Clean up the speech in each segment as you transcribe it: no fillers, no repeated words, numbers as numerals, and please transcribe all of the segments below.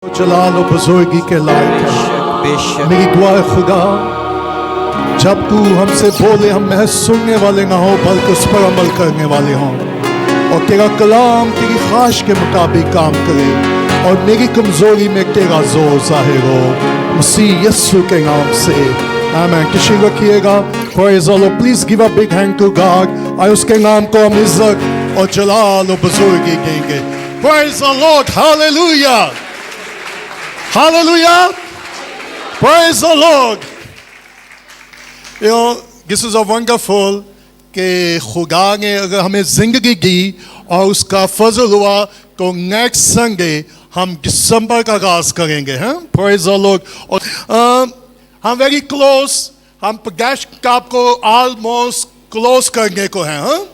जलाल और बुजुर्गी के लायक है। मेरी दुआ है खुदा, जब तू हमसे बोले हम महज सुनने वाले ना हो बल्कि उस पर अमल करने वाले हों, और तेरा कलाम तेरी ख्वाहिश के मुताबिक काम करे, और मेरी कमजोरी में तेरा जोर जाहिर हो, मसीह यीशु के नाम से आमीन। किसी रखिएगा, praise the lord. Please give a big hand to God. और उसके नाम को हम इज्जत और जलाल और बुजुर्गी देंगे। Praise the Lord, hallelujah hallelujah, praise the Lord. You know, this is a wonderful कि खुदा ने अगर हमें जिंदगी दी और उसका फजल हुआ तो नेक्स्ट संडे हम दिसंबर का आगाज करेंगे, हैं? Praise the Lord। और हम वेरी क्लोज, हम प्रकाश काप को ऑलमोस्ट क्लोज करने को हैं, हाँ?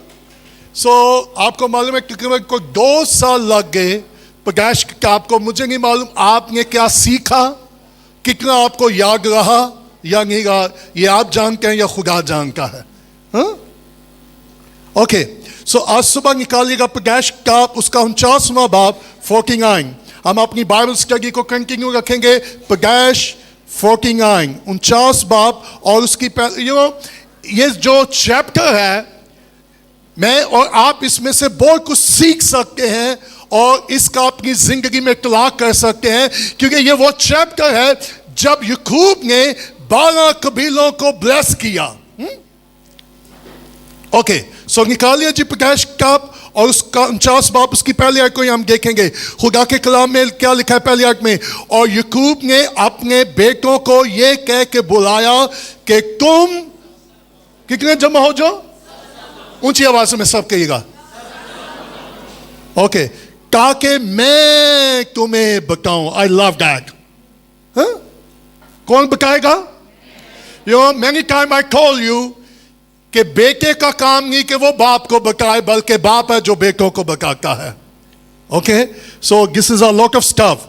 सो आपको मालूम है तकरीबन को 2 साल लग गए प्रकाश काप को। मुझे नहीं मालूम आपने क्या सीखा, कितना आपको याद रहा या नहीं रहा, ये आप जानते हैं या खुदा जानता है, हाँ? ओके, सो आज सुबह निकालिएगा प्रकाश काप उसका 49वां बाब 49। हम अपनी बाइबल स्टडी को कंटिन्यू रखेंगे। प्रकाश 49 49 बाब, और उसकी ये जो चैप्टर है, मैं और आप इसमें से बहुत कुछ सीख सकते हैं और इसका अपनी जिंदगी में इतलाक कर सकते हैं, क्योंकि ये वो चैप्टर है जब याकूब ने 12 कबीलों को ब्लेस किया। ओके, सो निकालिए जी प्रकाश काप और उसका 49 बाब उसकी पहली आयत को हम देखेंगे। खुदा के कलाम में क्या लिखा है पहली आयत में? और याकूब ने अपने बेटों को ये कह के बुलाया कि तुम कितने जमा हो जाओ, ऊंची आवाज में सब कहिएगा, ओके, ताकि मैं तुम्हें बताऊं। I love that. कौन बताएगा? Many time I told you कि बेटे का काम नहीं कि वो बाप को बताए, बल्कि बाप है जो बेटों को बताता है। Okay, so this is a lot of stuff.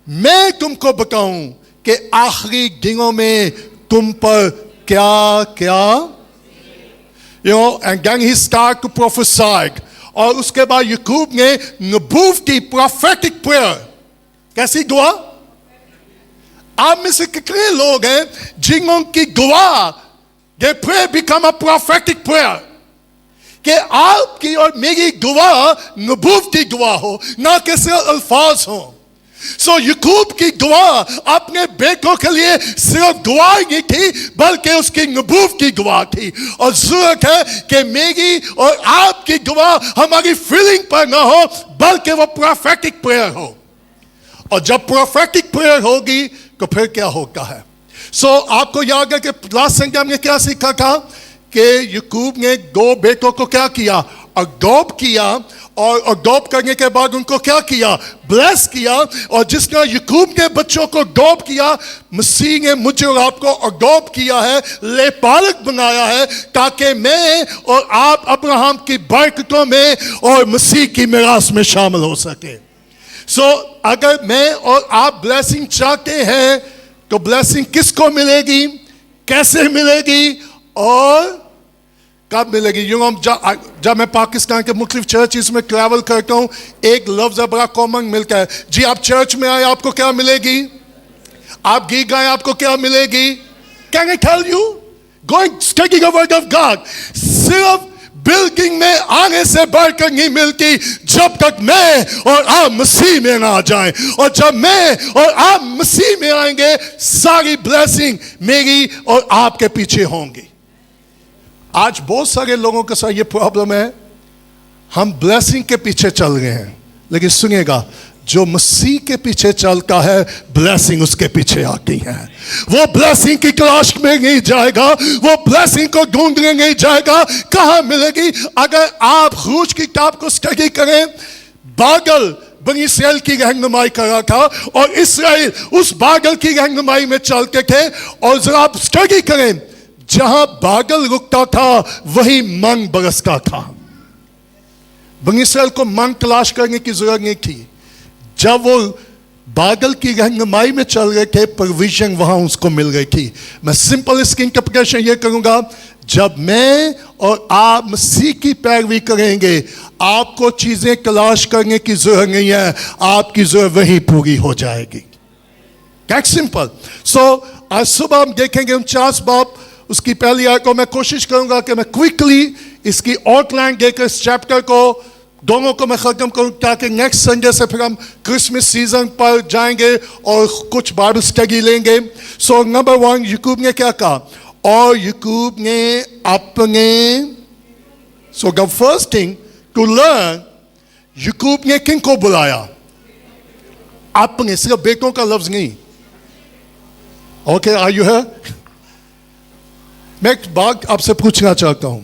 मैं तुमको बताऊं कि आखिरी दिनों में तुम पर क्या क्या, and then he started to prophesy। और उसके बाद याकूब ने नबूवत की prophetic prayer। कैसी दुआ? आप में से कितने लोग हैं जिन्हों की दुआ they pray become a prophetic prayer, कि आपकी और मेरी दुआ नबूवत की दुआ हो, ना कि सिर्फ अल्फाज हो। सो याकूब की दुआ अपने बेटों के लिए सिर्फ दुआ नहीं थी, बल्कि उसकी नबूवत की दुआ थी। और जरूरत है कि मेरी और आपकी दुआ हमारी फीलिंग पर ना हो, बल्कि वो प्रोफेटिक प्रेयर हो। और जब प्रोफेटिक प्रेयर होगी तो फिर क्या होता है? सो आपको याद है कि लास्ट संडे हमने क्या सीखा था कि याकूब ने 2 बेटों को क्या किया? अडॉप्ट किया, और अडॉप्ट करने के बाद उनको क्या किया? ब्लेस किया। और जिसने याकूब के बच्चों को अडॉप्ट किया, मसीह ने मुझे और आपको अडॉप्ट किया है, लेपालक बनाया है, ताकि मैं और आप अब्राहम की बरकतों में और मसीह की मिरास में शामिल हो सके। सो अगर मैं और आप ब्लेसिंग चाहते हैं तो ब्लेसिंग किसको मिलेगी, कैसे मिलेगी और कब मिलेगी? जब मैं पाकिस्तान के मुख्तलिफ चर्चेस में ट्रैवल करता हूँ, एक लफ्ज बड़ा कॉमन मिलता है जी। आप चर्च में आए आपको क्या मिलेगी? आप गीत गाए आपको क्या मिलेगी? Can I tell you, going study the word of God सिर्फ बिल्डिंग में आने से बढ़कर नहीं मिलती, जब तक मैं और आप मसीह में ना आ जाएं। और जब मैं और आप मसीह में आएंगे, सारी ब्लेसिंग मेरी और आपके पीछे होंगी। आज बहुत सारे लोगों के साथ ये प्रॉब्लम है, हम ब्लेसिंग के पीछे चल रहे हैं, लेकिन सुनिएगा, जो मसीह के पीछे चलता है ब्लेसिंग उसके पीछे आती है। वो ब्लेसिंग की तलाश में नहीं जाएगा, वो ब्लेसिंग को ढूंढने नहीं जाएगा। कहां मिलेगी? अगर आप खरूज की किताब को स्टडी करें, बादल बनी इसराइल की रहनुमाई कर रहा था, और इसराइल उस बादल की रहनुमाई में चलते थे। और जरा आप स्टडी करें, जहां बादल रुकता था वही मन बरसता था। बनी इसराइल को मन तलाश करने की जरूरत नहीं थी। जब वो बादल की रहनुमाई में चल रहे थे, प्रोविजन वहां उसको मिल गई थी। मैं सिंपल इसकी इंटरप्रिटेशन ये करूंगा, जब मैं और आप मसीह की पैरवी करेंगे, आपको चीजें तलाश करने की जरूरत नहीं है, आपकी जरूरत वही पूरी हो जाएगी. That's simple. So आज सुबह हम देखेंगे 49 बाब उसकी पहली आयत को. मैं कोशिश करूंगा कि मैं क्विकली इसकी आउटलाइन देकर इस चैप्टर को दोनों को मैं खत्म करूं, ताकि नेक्स्ट संडे से फिर हम क्रिसमस सीजन पर जाएंगे और कुछ बाइबल स्टडी लेंगे. सो नंबर 1, याकूब ने क्या कहा? और याकूब ने अपने, so the first thing to learn, Yaqub ने किन को बुलाया? अपने, सिर्फ बेटों का लफ्ज नहीं. Okay, are you here? मैं एक बात आपसे पूछना चाहता हूं.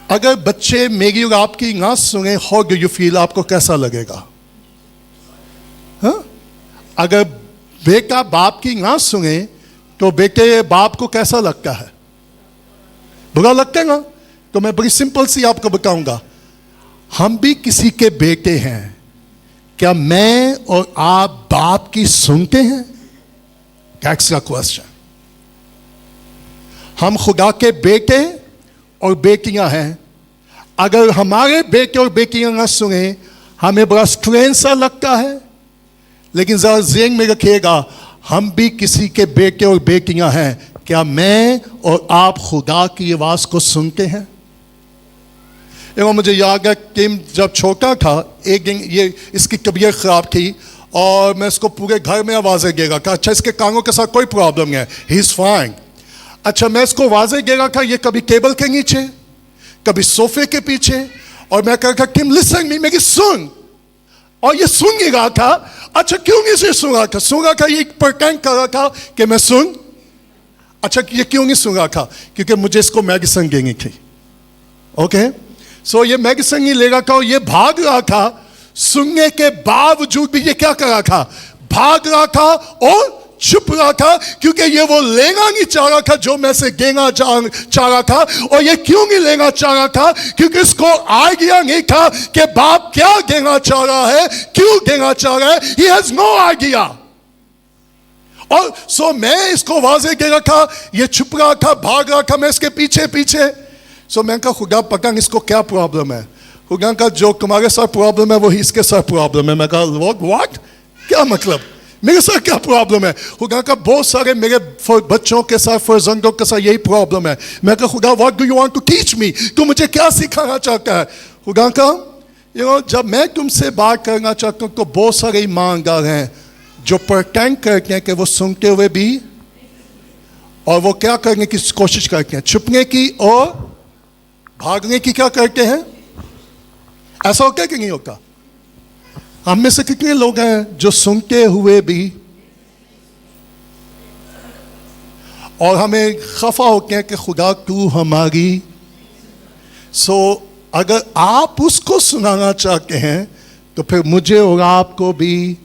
अगर बच्चे मेरी और आपकी ना सुने, हाउ डू यू फील? आपको कैसा लगेगा? हाँ? अगर बेटा बाप की ना सुने तो बेटे बाप को कैसा लगता है? बुरा लगता है ना? तो मैं बड़ी सिंपल सी आपको बताऊंगा. हम भी किसी के बेटे हैं. क्या मैं और आप बाप की सुनते हैं? That's the question. हम खुदा के बेटे और बेटियां हैं. अगर हमारे बेटे और बेटियां ना सुने, हमें बड़ा स्ट्रेन सा लगता है. लेकिन जरा ज़हन में रखिएगा, हम भी किसी के बेटे और बेटियां हैं. क्या मैं और आप खुदा की आवाज को सुनते हैं? मुझे याद है कि जब छोटा था, एक दिन ये इसकी तबीयत खराब थी और मैं इसको पूरे घर में आवाज़ें देगा था. अच्छा, इसके कानों के साथ कोई प्रॉब्लम नहीं है, ही इज़ फाइन. अच्छा, मैं इसको आवाज़ें देगा था, ये कभी टेबल के नीचे, कभी सोफे के पीछे, और मैं कहा टिम लिसन मी, मेरी सुन. और ये सुन ही रहा था. अच्छा, क्यों नहीं से सुन रहा था? सुन रहा था, ये प्रटेंड कर रहा था कि मैं सुन. अच्छा, ये क्यों नहीं सुन रहा था? क्योंकि मुझे इसको मेडिसिन देनी थी. ओके, सो ये मेडिसिन नहीं ले रहा था और ये भाग रहा था. सुनने के बावजूद भी ये क्या कर रहा था? भाग रहा था और छुप रहा था, क्योंकि ये वो लेना नहीं चाह रहा था जो मैं से देना चाह रहा था. और ये क्यों नहीं लेना चाह रहा था? क्योंकि इसको आइडिया नहीं था कि बाप क्या देना चाह रहा है, क्यों देना चाह रहा है. He has no idea. और सो मैं इसको वाजे दे रहा था, ये छुप रहा था, भाग रहा था, मैं इसके पीछे पीछे. सो मैं कहा खुदा पता नहीं इसको क्या प्रॉब्लम है. खुदा का जो तुम्हारे साथ प्रॉब्लम है वही इसके साथ प्रॉब्लम है. मैं कहा व्हाट, क्या मतलब, मेरे साथ क्या प्रॉब्लम है? खुदा का बहुत सारे मेरे बच्चों के साथ, फर्जंदों के साथ यही प्रॉब्लम है. मैं कहा खुदा what do you want to teach me? तू मुझे क्या सिखाना चाहता है? खुदा का जब मैं तुमसे बात करना चाहता हूँ तो बहुत सारे ईमानदार हैं जो प्रटेंड करते हैं कि वो सुनते हुए भी, और वो क्या करने की कोशिश करते हैं? छुपने की और भागने की. क्या करते हैं? ऐसा होता है कि नहीं होता? हम में से कितने लोग हैं जो सुनते हुए भी और हमें खफा होते हैं कि खुदा तू हमारी. सो अगर आप उसको सुनाना चाहते हैं तो फिर मुझे और आपको भी.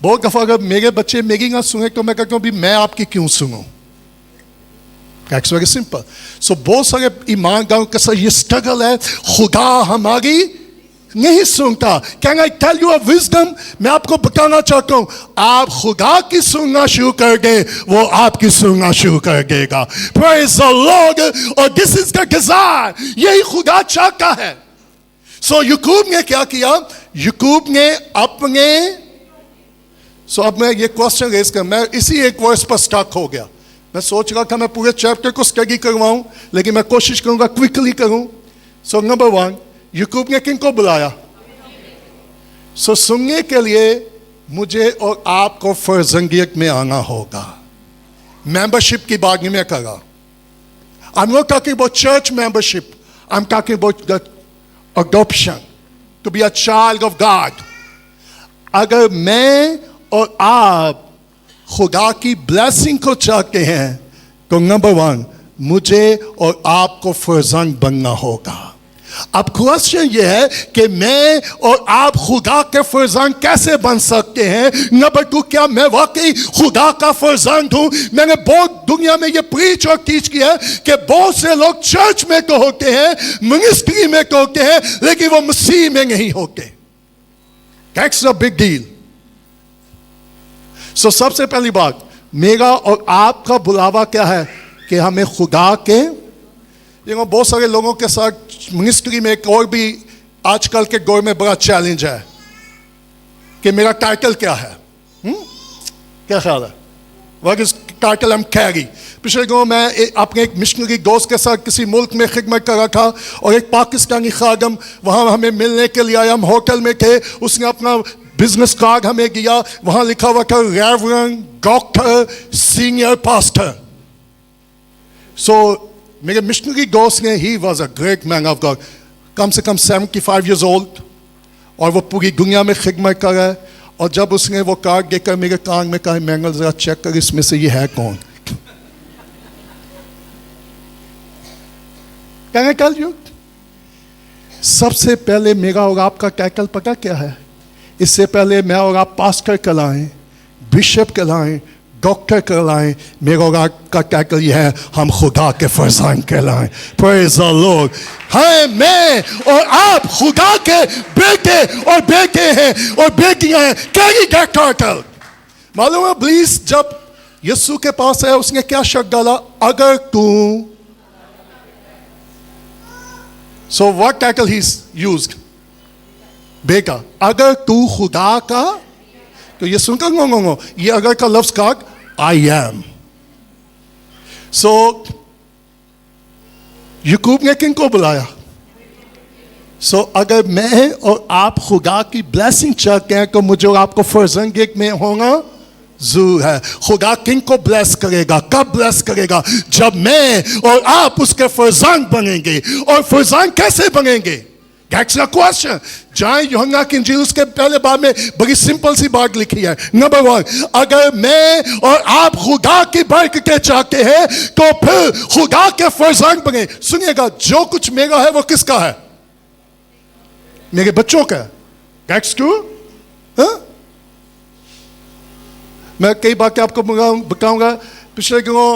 बहुत दफा अगर मेरे बच्चे मेरी ना सुने तो मैं कहता हूं भी मैं आपकी क्यों सुनूं? That's very simple. So बहुत सारे ईमानदारों के साथ ये स्ट्रगल है, खुदा हमारी नहीं सुनता. Can I tell you a wisdom? मैं आपको बताना चाहता हूं, आप खुदा की सुनना शुरू कर दे, वो आपकी सुनना शुरू कर देगा. Praise the Lord. और this is the desire. यही खुदा चाहता है. So याकूब ने क्या किया? याकूब ने अपने, so अब मैं ये क्वेश्चन रेज कर, मैं इसी एक वर्स पर स्टक हो गया. मैं सोच रहा था मैं पूरे चैप्टर को स्टडी करवाऊं, लेकिन मैं कोशिश करूंगा क्विकली करूं. सो नंबर 1, याकूब ने किन को बुलाया? सो सुनने के लिए मुझे और आपको फर्जंगियत में आना होगा. मेंबरशिप की बात नहीं मैं कर रहा. I'm not talking about church membership. I'm talking about the adoption, to be a child of God. अगर मैं और आप खुदा की ब्लेसिंग को चाहते हैं तो नंबर 1, मुझे और आपको फर्जंद बनना होगा. अब क्वेश्चन ये है कि मैं और आप खुदा के फर्जंद कैसे बन सकते हैं? नंबर 2, क्या मैं वाकई खुदा का फर्जंद हूं? मैंने बहुत दुनिया में ये प्रीच और टीच किया है कि बहुत से लोग चर्च में तो होते हैं, मिनिस्ट्री में तो होते हैं, लेकिन वो मसीह में नहीं होते. That's a big deal. So सबसे पहली बात, मेरा और आपका बुलावा क्या है? कि हमें खुदा के बहुत सारे लोगों के साथ मिनिस्ट्री में एक और भी आजकल के दौर में बड़ा चैलेंज है कि मेरा टाइटल क्या है. क्या ख्याल है? What is title I'm carry? पिछले दिनों मैं अपने एक मिशनरी दोस्त के साथ किसी मुल्क में खिदमत कर रहा था और एक पाकिस्तानी खादम वहाँ हमें मिलने के लिए आया. हम होटल में थे, उसने अपना बिजनेस कार्ड हमें दिया, वहाँ लिखा हुआ था reverend doctor senior pastor. So मेरे मिशनरी दोस्त ने, he was a great man of God, कम से कम 75 years old, और वो पूरी दुनिया में खिदमत कर रहा है. और जब उसने वो कार्ड देकर मेरे कान में कहा, मैंगल जरा चेक कर इसमें से ये है कौन. Can I tell you? सबसे पहले मेरा और आपका टाइटल पता क्या है? इससे पहले मैं और आप पास्टर कहलाएं, बिशप कहलाएं, डॉक्टर कहलाएं, मेरा और आपका टाइटल ये है, हम खुदा के फरजान कहलाएं. Praise the Lord. है मैं और आप खुदा के बेटे और बेटे हैं और बेटियां हैं. Carry that title. मालूम है प्लीज, जब यीशु के पास है उसने क्या शब्द डाला? अगर तू. So what title he's used? बेटा. अगर तू खुदा का, तो ये सुनकर ngो ये अगर का लफ्ज का I am. So याकूब ने किनको बुलाया? So अगर मैं और आप खुदा की ब्लेसिंग चाहते हैं तो मुझे और आपको फर्जंद में होना जरूर है. खुदा किनको ब्लेस करेगा? कब ब्लेस करेगा? जब मैं और आप उसके फरजान बनेंगे. और फरजान कैसे बनेंगे? That's the question. जाए यूहन्ना की इंजील उसके पहले बार में बड़ी सिंपल सी बात लिखी है. नंबर 1, अगर मैं और आप खुदा की बरकतें चाहते हैं तो फिर खुदा के फरजान बने. सुनिएगा, जो कुछ मेरा है वो किसका है? मेरे बच्चों का. That's true? हाँ? मैं कई बार आपको बताऊंगा. पिछले दिनों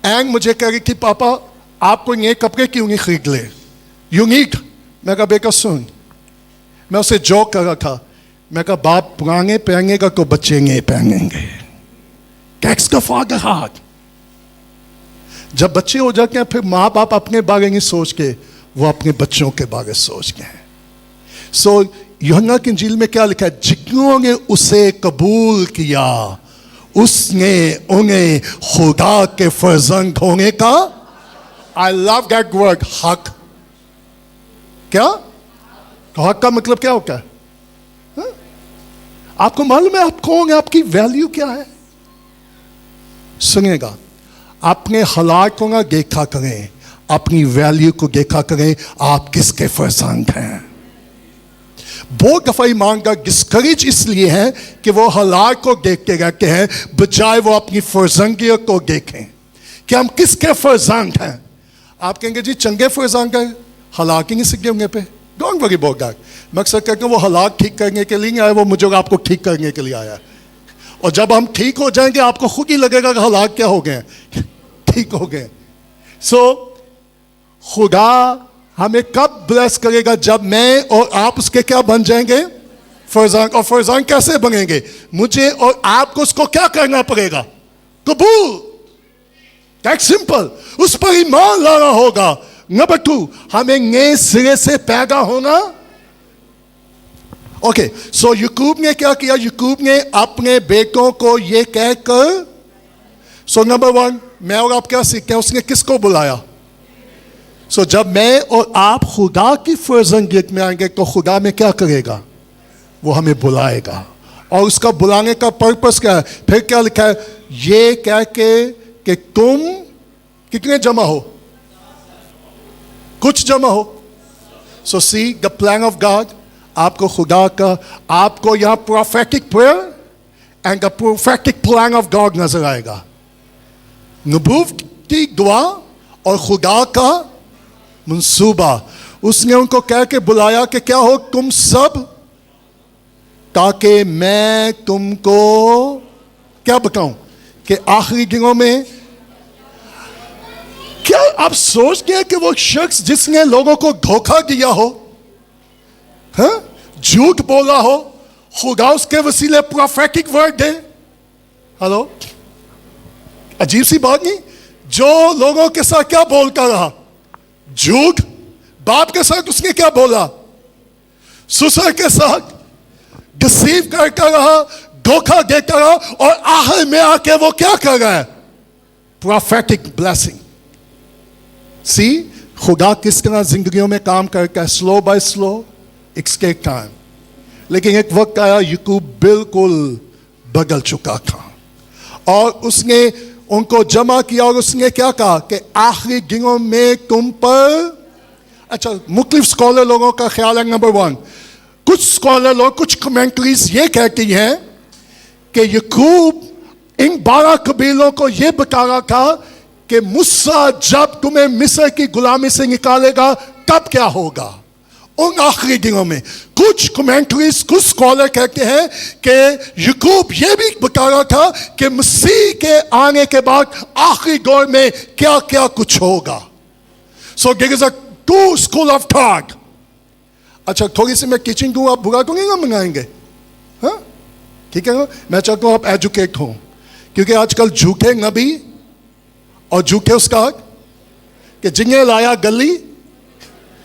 एंग मुझे कह रही थी, पापा आपको ये कपड़े क्यों नहीं खरीद ले, यूनिक. मैं कहा बेटा सुन, मैं उसे जोक कर रहा था. मैं कहा बाप पुराने पहनेगा तो बच्चे नहीं पहनेंगे. That's the father heart. जब बच्चे हो जाते हैं फिर माँ बाप अपने बारे में सोच के, वो अपने बच्चों के बारे सोचते हैं. सो यूहन्ना की इंजील में क्या लिखा है? जितनों ने उसे कबूल किया उसने उन्हें खुदा के फर्जंद होने का. आई लव दैट वर्ड, हक. क्या तो हक का मतलब क्या होता है? हा? आपको मालूम है आप कौन है? आपकी वैल्यू क्या है? सुनिएगा, अपने हालात को ना देखा करें, अपनी वैल्यू को देखा करें. आप किसके फर्जंद हैं? बहुत दफा ईमान का डिस्करेज इसलिए है कि वो हालात को देखते रहते हैं बजाय वो अपनी फर्जंदियत को देखें कि हम किसके फर्जंद हैं. आप कहेंगे जी चंगे फर्जंद हैं, हालात ही नहीं सीखे होंगे पे. Don't worry about that. मकसद कहते हैं वो हालात ठीक करने के लिए नहीं आया, वो मुझे और आपको ठीक करने के लिए आया. और जब हम ठीक हो जाएंगे आपको खुद ही लगेगा कि हालात क्या हो गए, ठीक हो गए. सो खुदा हमें कब ब्लेस करेगा? जब मैं और आप उसके क्या बन जाएंगे? फरजान. और फरजान कैसे बनेंगे? मुझे और आपको उसको क्या करना पड़ेगा? कबूल. That's simple. उस पर ईमान लाना होगा. नंबर 2, हमें नए सिरे से पैदा होना. ओके, सो याकूब ने क्या किया? याकूब ने अपने बेटों को ये कहकर, सो नंबर 1, मैं और आप क्या सीखते हैं? उसने किसको बुलाया? सो जब मैं और आप खुदा की फर्जंदियत में आएंगे तो खुदा में क्या करेगा? वो हमें बुलाएगा. और उसका बुलाने का पर्पस क्या है? फिर क्या लिखा है? ये कह के कि तुम कितने जमा हो? कुछ जमा हो. So see the plan of God. आपको खुदा का, आपको यहां prophetic prayer and the prophetic plan of God नजर आएगा. नबूवत की दुआ और खुदा का मंसूबा. उसने उनको कह के बुलाया कि क्या हो तुम सब, ताकि मैं तुमको क्या बताऊं कि आखिरी दिनों में. क्या आप सोचते हैं कि वो शख्स जिसने लोगों को धोखा दिया हो, झूठ बोला हो, खुदा उसके वसीले प्रोफेटिक वर्ड दे? हेलो, अजीब सी बात नहीं? जो लोगों के साथ क्या बोलता रहा, झूठ। बाप के साथ उसने क्या बोला, ससुर के साथ डिसीव करता रहा, धोखा देता रहा, और आखिर में आके वो क्या कर रहा है, प्रोफेटिक ब्लेसिंग। सी खुदा किस तरह जिंदगियों में काम करता है, slow by slow, it's take time. लेकिन एक वक्त आया याकूब बिल्कुल बदल चुका था, और उसने उनको जमा किया और उसने क्या कहा कि आखिरी दिनों में तुम पर, अच्छा मुख्तलिफ स्कॉलर लोगों का ख्याल है, नंबर वन, कुछ स्कॉलर लोग, कुछ कमेंट्रीज ये कहती हैं कि याकूब इन 12 कबीलों को ये बता रहा था कि मूसा जब तुम्हें मिस्र की गुलामी से निकालेगा तब क्या होगा उन आखिरी दिनों में। कुछ कमेंट्रीज, कुछ स्कॉलर कहते हैं कि याकूब ये भी बता रहा था कि मसीह के आने के बाद आखिरी दौर में क्या क्या कुछ होगा। So there is a two school of thought. अच्छा थोड़ी सी मैं टीचिंग दूँ, आप बुरा तो नहीं मंगाएंगे, हाँ ठीक है। मैं चाहता हूँ आप एजुकेट हो, क्योंकि आजकल झूठे नबी और झूठे उस्ताद कि जिन्हें लाया गली,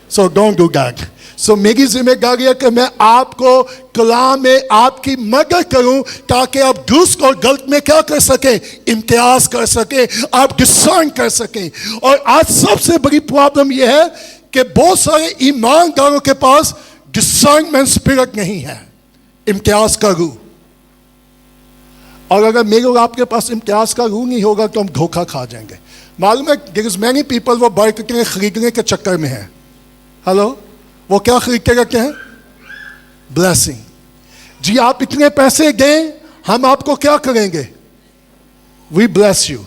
सो डोंट डू दैट। सो मेरी जिम्मेदारी है कि मैं आपको कलाम में आपकी मदद करूं ताकि आप दुरुस्त और गलत में क्या कर सके, इम्तियाज कर सके, आप डिसर्न कर सकें। और आज सबसे बड़ी प्रॉब्लम यह है कि बहुत सारे ईमानदारों के पास डिसर्नमेंट स्पिरिट नहीं है, इम्तियाज का रूह। और अगर मेरे और आपके पास इम्तियाज का रूह नहीं होगा तो हम धोखा खा जाएंगे। मालूम है देयर इज मैनी पीपल वो बरकतें खरीदने के चक्कर में हैं। हेलो, वो क्या खरीदते रहते हैं, ब्लेसिंग। जी आप इतने पैसे दें, हम आपको क्या करेंगे, we bless you.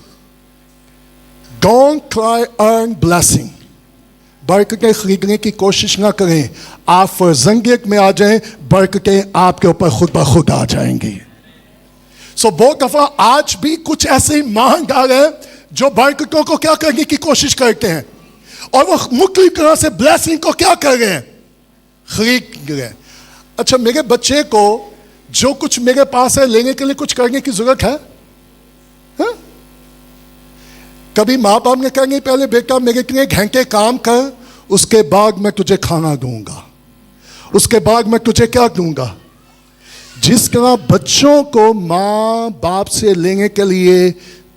Don't try earn blessing. बरकतें खरीदने की कोशिश ना करें, आप फर्जंगियत में आ जाएं, बरकतें आपके ऊपर खुद ब खुद आ जाएंगी। सो बहुत दफा आज भी कुछ ऐसे ईमानदार हैं जो बरकतों को क्या करने की कोशिश करते हैं, और वो मुख्तलिफ तरह से ब्लेसिंग को क्या कर रहे हैं, खरीद रहे हैं। अच्छा मेरे बच्चे को जो कुछ मेरे पास है लेने के लिए कुछ करने की जरूरत है, हा? कभी माँ बाप ने कहा नहीं पहले बेटा मेरे इतने घंटे काम कर, उसके बाद मैं तुझे खाना दूंगा, उसके बाद मैं तुझे क्या दूंगा। जिस तरह बच्चों को माँ बाप से लेने के लिए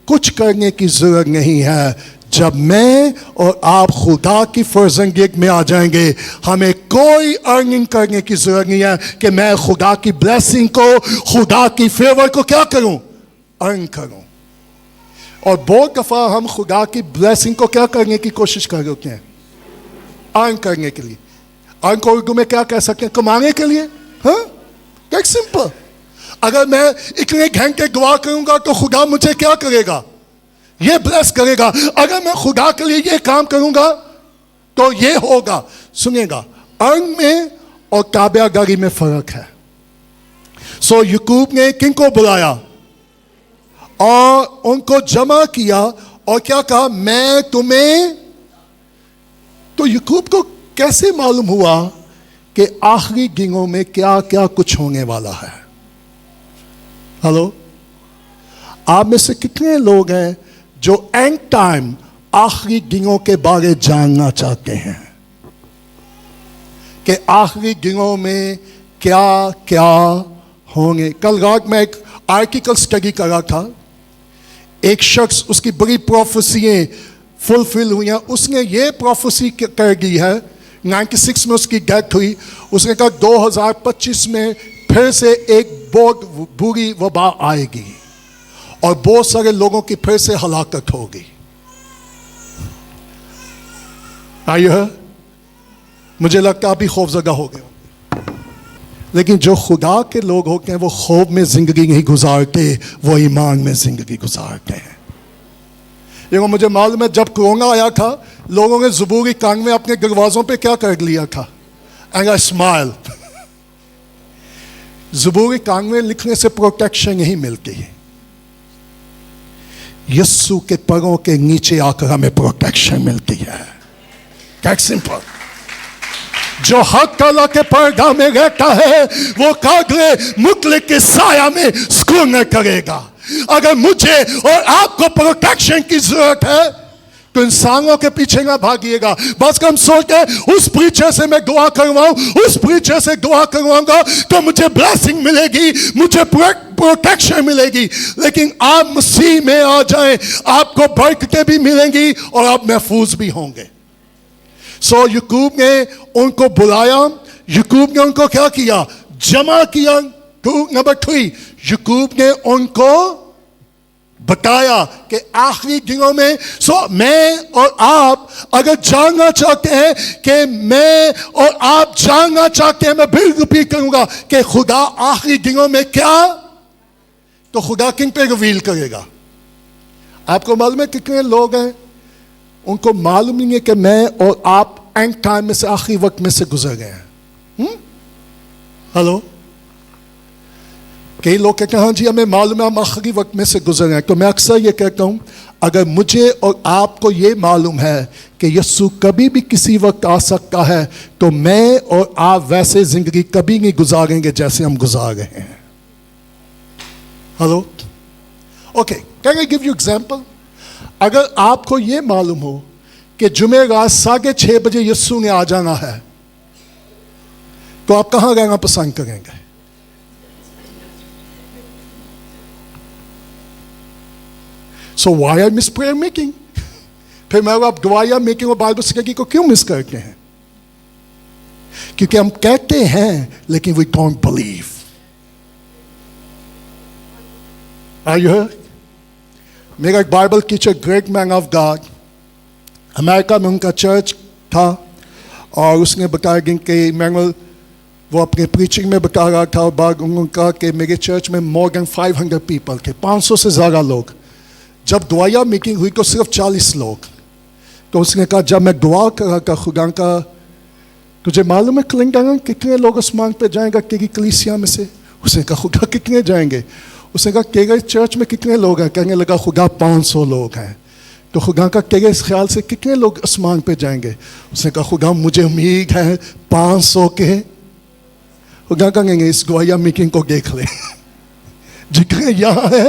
कुछ करने की जरूरत नहीं है, जब मैं और आप खुदा की फर्जंगियत में आ जाएंगे हमें कोई अर्निंग करने की जरूरत नहीं है कि मैं खुदा की ब्लेसिंग को, खुदा की फेवर को क्या करूं, अर्न करूं। और बहुत दफा हम खुदा की ब्लेसिंग को क्या करने की कोशिश कर रहे होते हैं, अर्न करने के लिए। अर्न को उर्दू में क्या कह सकते हैं, कमाने के लिए। हाँ दैट्स सिंपल। अगर मैं इतने घंटे दुआ करूंगा तो खुदा मुझे क्या करेगा, ये ब्लेस करेगा। अगर मैं खुदा के लिए ये काम करूंगा तो ये होगा। सुनिएगा, अर्न में और ताबेदारी में फर्क है। सो याकूब ने किनको बुलाया और उनको जमा किया और क्या कहा, मैं तुम्हें। तो याकूब को कैसे मालूम हुआ कि आखिरी दिनों में क्या क्या कुछ होने वाला है। हेलो, आप में से कितने लोग हैं जो एंड टाइम आखिरी दिनों के बारे जानना चाहते हैं कि आखिरी दिनों में क्या क्या होंगे। कल रात मैं एक आर्टिकल स्टडी कर रहा था, एक शख्स उसकी बड़ी प्रोफेसियां फुलफिल हुई हैं, उसने ये प्रोफेसी कर दी है, 96 में उसकी डेथ हुई, उसने कहा 2025 में फिर से एक बहुत बुरी वबा आएगी और बहुत सारे लोगों की फिर से हलाकत होगी। आइए, मुझे लगता है अभी खौफजदा हो गए। लेकिन जो खुदा के लोग होते हैं वो खौफ में जिंदगी नहीं गुजारते, वो ईमान में जिंदगी गुजारते हैं। देखो मुझे मालूम है जब कोरोना आया था लोगों ने ज़बूरी कान में अपने दरवाज़ों पे क्या कर लिया था, एंड आई स्माइल। ज़बूरी कान में लिखने से प्रोटेक्शन नहीं मिलती है, यस्सु के पैरों के नीचे आकर हमें प्रोटेक्शन मिलती है। That simple. जो हक ताला के पर्दा में रहता है वो कागले मुतलक के साया में सुकून करेगा। अगर मुझे और आपको प्रोटेक्शन की जरूरत है तो इंसानों के पीछे ना भागिएगा। बस कम सोच के उस प्रीचर से मैं दुआ करवाऊं, उस प्रीचर से दुआ करवाऊंगा तो मुझे ब्लेसिंग मिलेगी, मुझे प्रोटेक्शन मिलेगी। लेकिन आप मसीह में आ जाएं, आपको बरकतें भी मिलेंगी और आप महफूज भी होंगे। सो याकूब ने उनको बुलाया, याकूब ने उनको क्या किया? जमा किया। नंबर 3, याकूब ने उनको बताया कि आखिरी दिनों में मैं और आप अगर जानना चाहते हैं कि मैं और आप जानना चाहते हैं, मैं फिर रिपीट करूंगा कि खुदा आखिरी दिनों में क्या, तो खुदा किन पे रिवील करेगा? आपको मालूम है कितने लोग हैं उनको मालूम नहीं है कि मैं और आप एंड टाइम में से, आखिरी वक्त में से गुजर गए हैं। हेलो, कई लोग कहते हैं हाँ जी हमें मालूम है हम आखिरी वक्त में से गुजर गए। तो मैं अक्सर ये कहता हूं, अगर मुझे और आपको ये मालूम है कि यीशु कभी भी किसी वक्त आ सकता है, तो मैं और आप वैसे जिंदगी कभी नहीं गुजारेंगे जैसे हम गुजार रहे हैं। Hello, okay, can I give you example? अगर आपको ये मालूम हो कि जुमे रात 6:30 बजे यीशु ने आ जाना है, तो आप कहां रहना पसंद करेंगे? So why I miss prayer meeting? फिर मैं आप गवाया मेकिंग और बाइबल स्टडी को क्यों मिस करते हैं? क्योंकि हम कहते हैं लेकिन we don't believe. Are you here? मेरा एक Bible teacher, great man of God, America में उनका चर्च था और उसने बताया कि मैनुअल वो अपने प्रीचिंग में बता रहा था, और बाद उन्होंने कहा कि मेरे चर्च में मोर देन 500 पीपल थे, 500 से ज़्यादा लोग। जब दुआया मीटिंग हुई तो सिर्फ 40 लोग। तो उसने कहा जब मैं दुआ कर रहा था खुदा का, तुझे मालूम है क्लिंटन कितने लोग आसमान पे जाएंगे तेरी कलीसिया में से? उसने कहा खुदा कितने जाएंगे? उसने कहा तेरे चर्च में कितने लोग हैं? कहने लगा खुदा 500 लोग हैं। तो खुदा का तेरे इस ख्याल से कितने लोग आसमान पे जाएंगे? उसने कहा खुदा मुझे उम्मीद है 500 के। खुदा कहेंगे इस दुआया मीटिंग को देख ले जितने यहाँ है।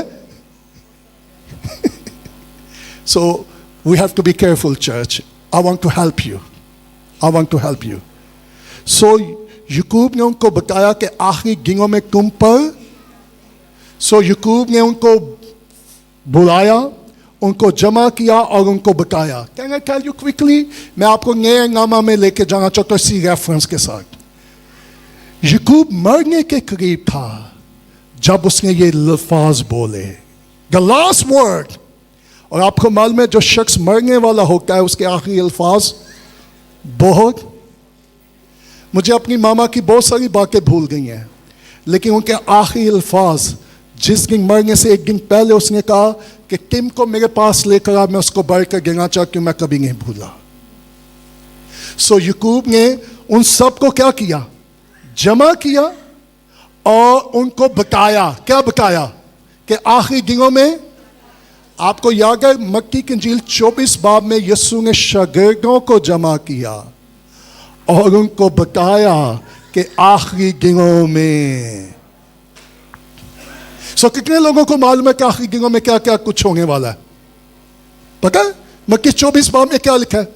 So we have to be careful, church. I want to help you. I want to help you. So याकूब ने उनको बताया कि आखिरी दिनों में तुम पर। So याकूब ने उनको बुलाया, उनको जमा किया और उनको बताया। Can I tell you quickly? मैं आपको नए नामा में लेके जाना चाहता हूँ इसी रेफरेंस के साथ। याकूब मरने के करीब था जब उसने ये लफ्ज़ बोले, the last word। और आपको मालूम है जो शख्स मरने वाला होता है उसके आखिरी अल्फाज बहुत, मुझे अपनी मामा की बहुत सारी बातें भूल गई हैं, लेकिन उनके आखिरी अल्फाज जिस दिन मरने से एक दिन पहले उसने कहा कि टिम को मेरे पास लेकर आ, मैं उसको बढ़ कर गिना चाहती हूँ, मैं कभी नहीं भूला। सो याकूब ने उन सब को क्या किया? जमा किया और उनको बताया। क्या बताया? कि आखिरी दिनों में, आपको याद है मत्ती की इंजील 24 बाब में यीशु ने शागिर्दों को जमा किया और उनको बताया कि आखिरी दिनों में। कितने लोगों को मालूम है कि आखिरी दिनों में क्या क्या कुछ होने वाला है? पता है मत्ती 24 बाब में क्या लिखा है?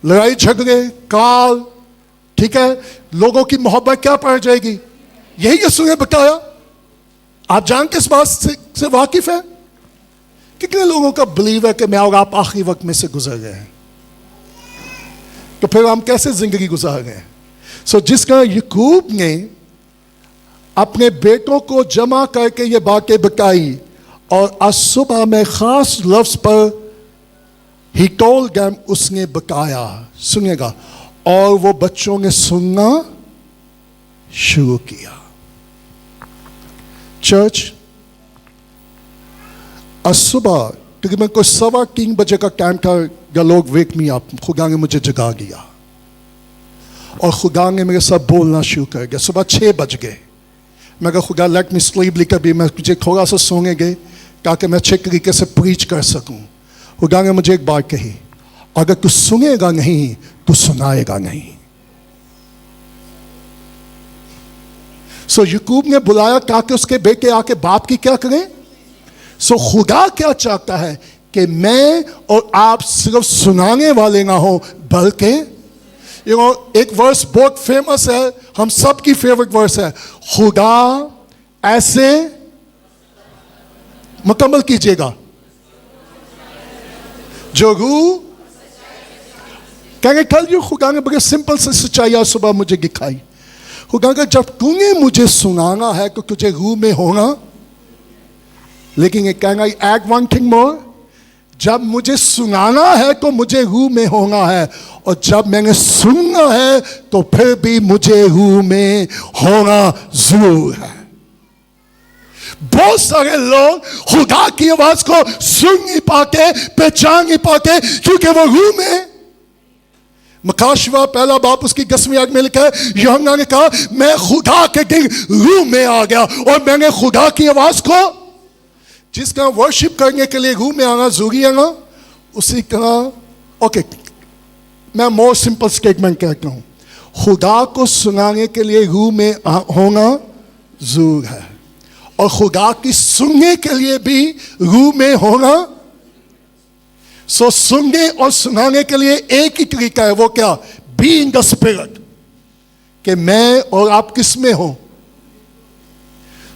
लड़ाई झगड़े, काल, ठीक है, लोगों की मोहब्बत क्या पड़ जाएगी, यही यीशु ने बताया। आप जानते इस बात से वाकिफ है? कितने लोगों का बिलीव है कि मैं और आप आखिरी वक्त में से गुजर गए हैं? तो फिर हम कैसे जिंदगी गुजार गए? जिसका याकूब ने अपने बेटों को जमा करके ये बातें बताई और आज सुबह में खास लफ्ज पर ही टोल्ड देम, उसने बताया, सुनिएगा, और वो बच्चों ने सुनना शुरू किया। चर्च, आज सुबह तकरीबन कोई 3:15 बजे का टाइम था, या लोग वेक मी अप, खुदा ने मुझे जगा दिया और खुदा ने मेरे साथ बोलना शुरू कर दिया। सुबह 6 बज गए। मैं कहा खुदा लेट मी स्लीप, लिखा भी मैं मुझे थोड़ा सा सोने गए ताकि मैं अच्छे तरीके से प्रीच कर सकूं। खुदा ने मुझे एक बात कही, अगर तू सुनेगा नहीं तो सुनाएगा नहीं। याकूब ने बुलाया ताकि उसके बेटे आके बाप की क्या करें? सो खुदा क्या चाहता है कि मैं और आप सिर्फ सुनाने वाले ना हो, बल्कि एक वर्स बहुत फेमस है, हम सब की फेवरेट वर्स है, खुदा ऐसे मुकम्मल कीजिएगा जो रूह कहेंगे। कल खुदा ने बड़े सिंपल से सच्चाई सुबह मुझे दिखाई। खुदा का जब तूने मुझे सुनाना है तो तुझे रूह में होना, लेकिन ये कहेंगे ऐड वन थिंग मोर, जब मुझे सुनाना है तो मुझे रूह में होना है, और जब मैंने सुनना है तो फिर भी मुझे रूह में होना जरूर है। बहुत सारे लोग खुदा की आवाज को सुन नहीं पाते, पहचान नहीं पाते, क्योंकि वो रूह में। मकाशिवा पहला बाप उसकी 10वीं आयत में लिखा है, यूहन्ना ने कहा मैं खुदा के दिन रूह में आ गया और मैंने खुदा की आवाज को, जिसका वर्शिप करने के लिए रूह में आना जरूरी है ना, उसी तरह ओके मैं मोर सिंपल स्टेटमेंट कहता हूं, खुदा को सुनाने के लिए रूह में होना जरूर है, और खुदा की सुनने के लिए भी रूह में होना। सो सुनने और सुनाने के लिए एक ही तरीका है, वो क्या? बी इन द स्पिरिट, कि मैं और आप किस में हो।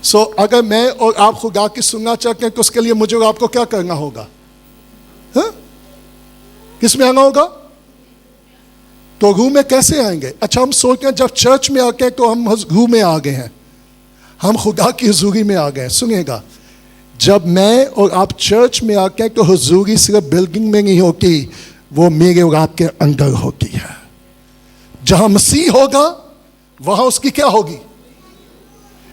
सो अगर मैं और आप खुदा की सुनना चाहते हैं तो उसके लिए मुझे और आपको क्या करना होगा? हा? किस में आना होगा? तो रूह में कैसे आएंगे? अच्छा, हम सोचते हैं जब चर्च में आके तो हम रूह में आ गए हैं, हम खुदा की हुजूरी में आ गए। सुनिएगा, जब मैं और आप चर्च में आके हैं तो हुजूरी सिर्फ बिल्डिंग में नहीं होती, वो मेरे और आपके अंदर होती है। जहां मसीह होगा वहां उसकी क्या होगी?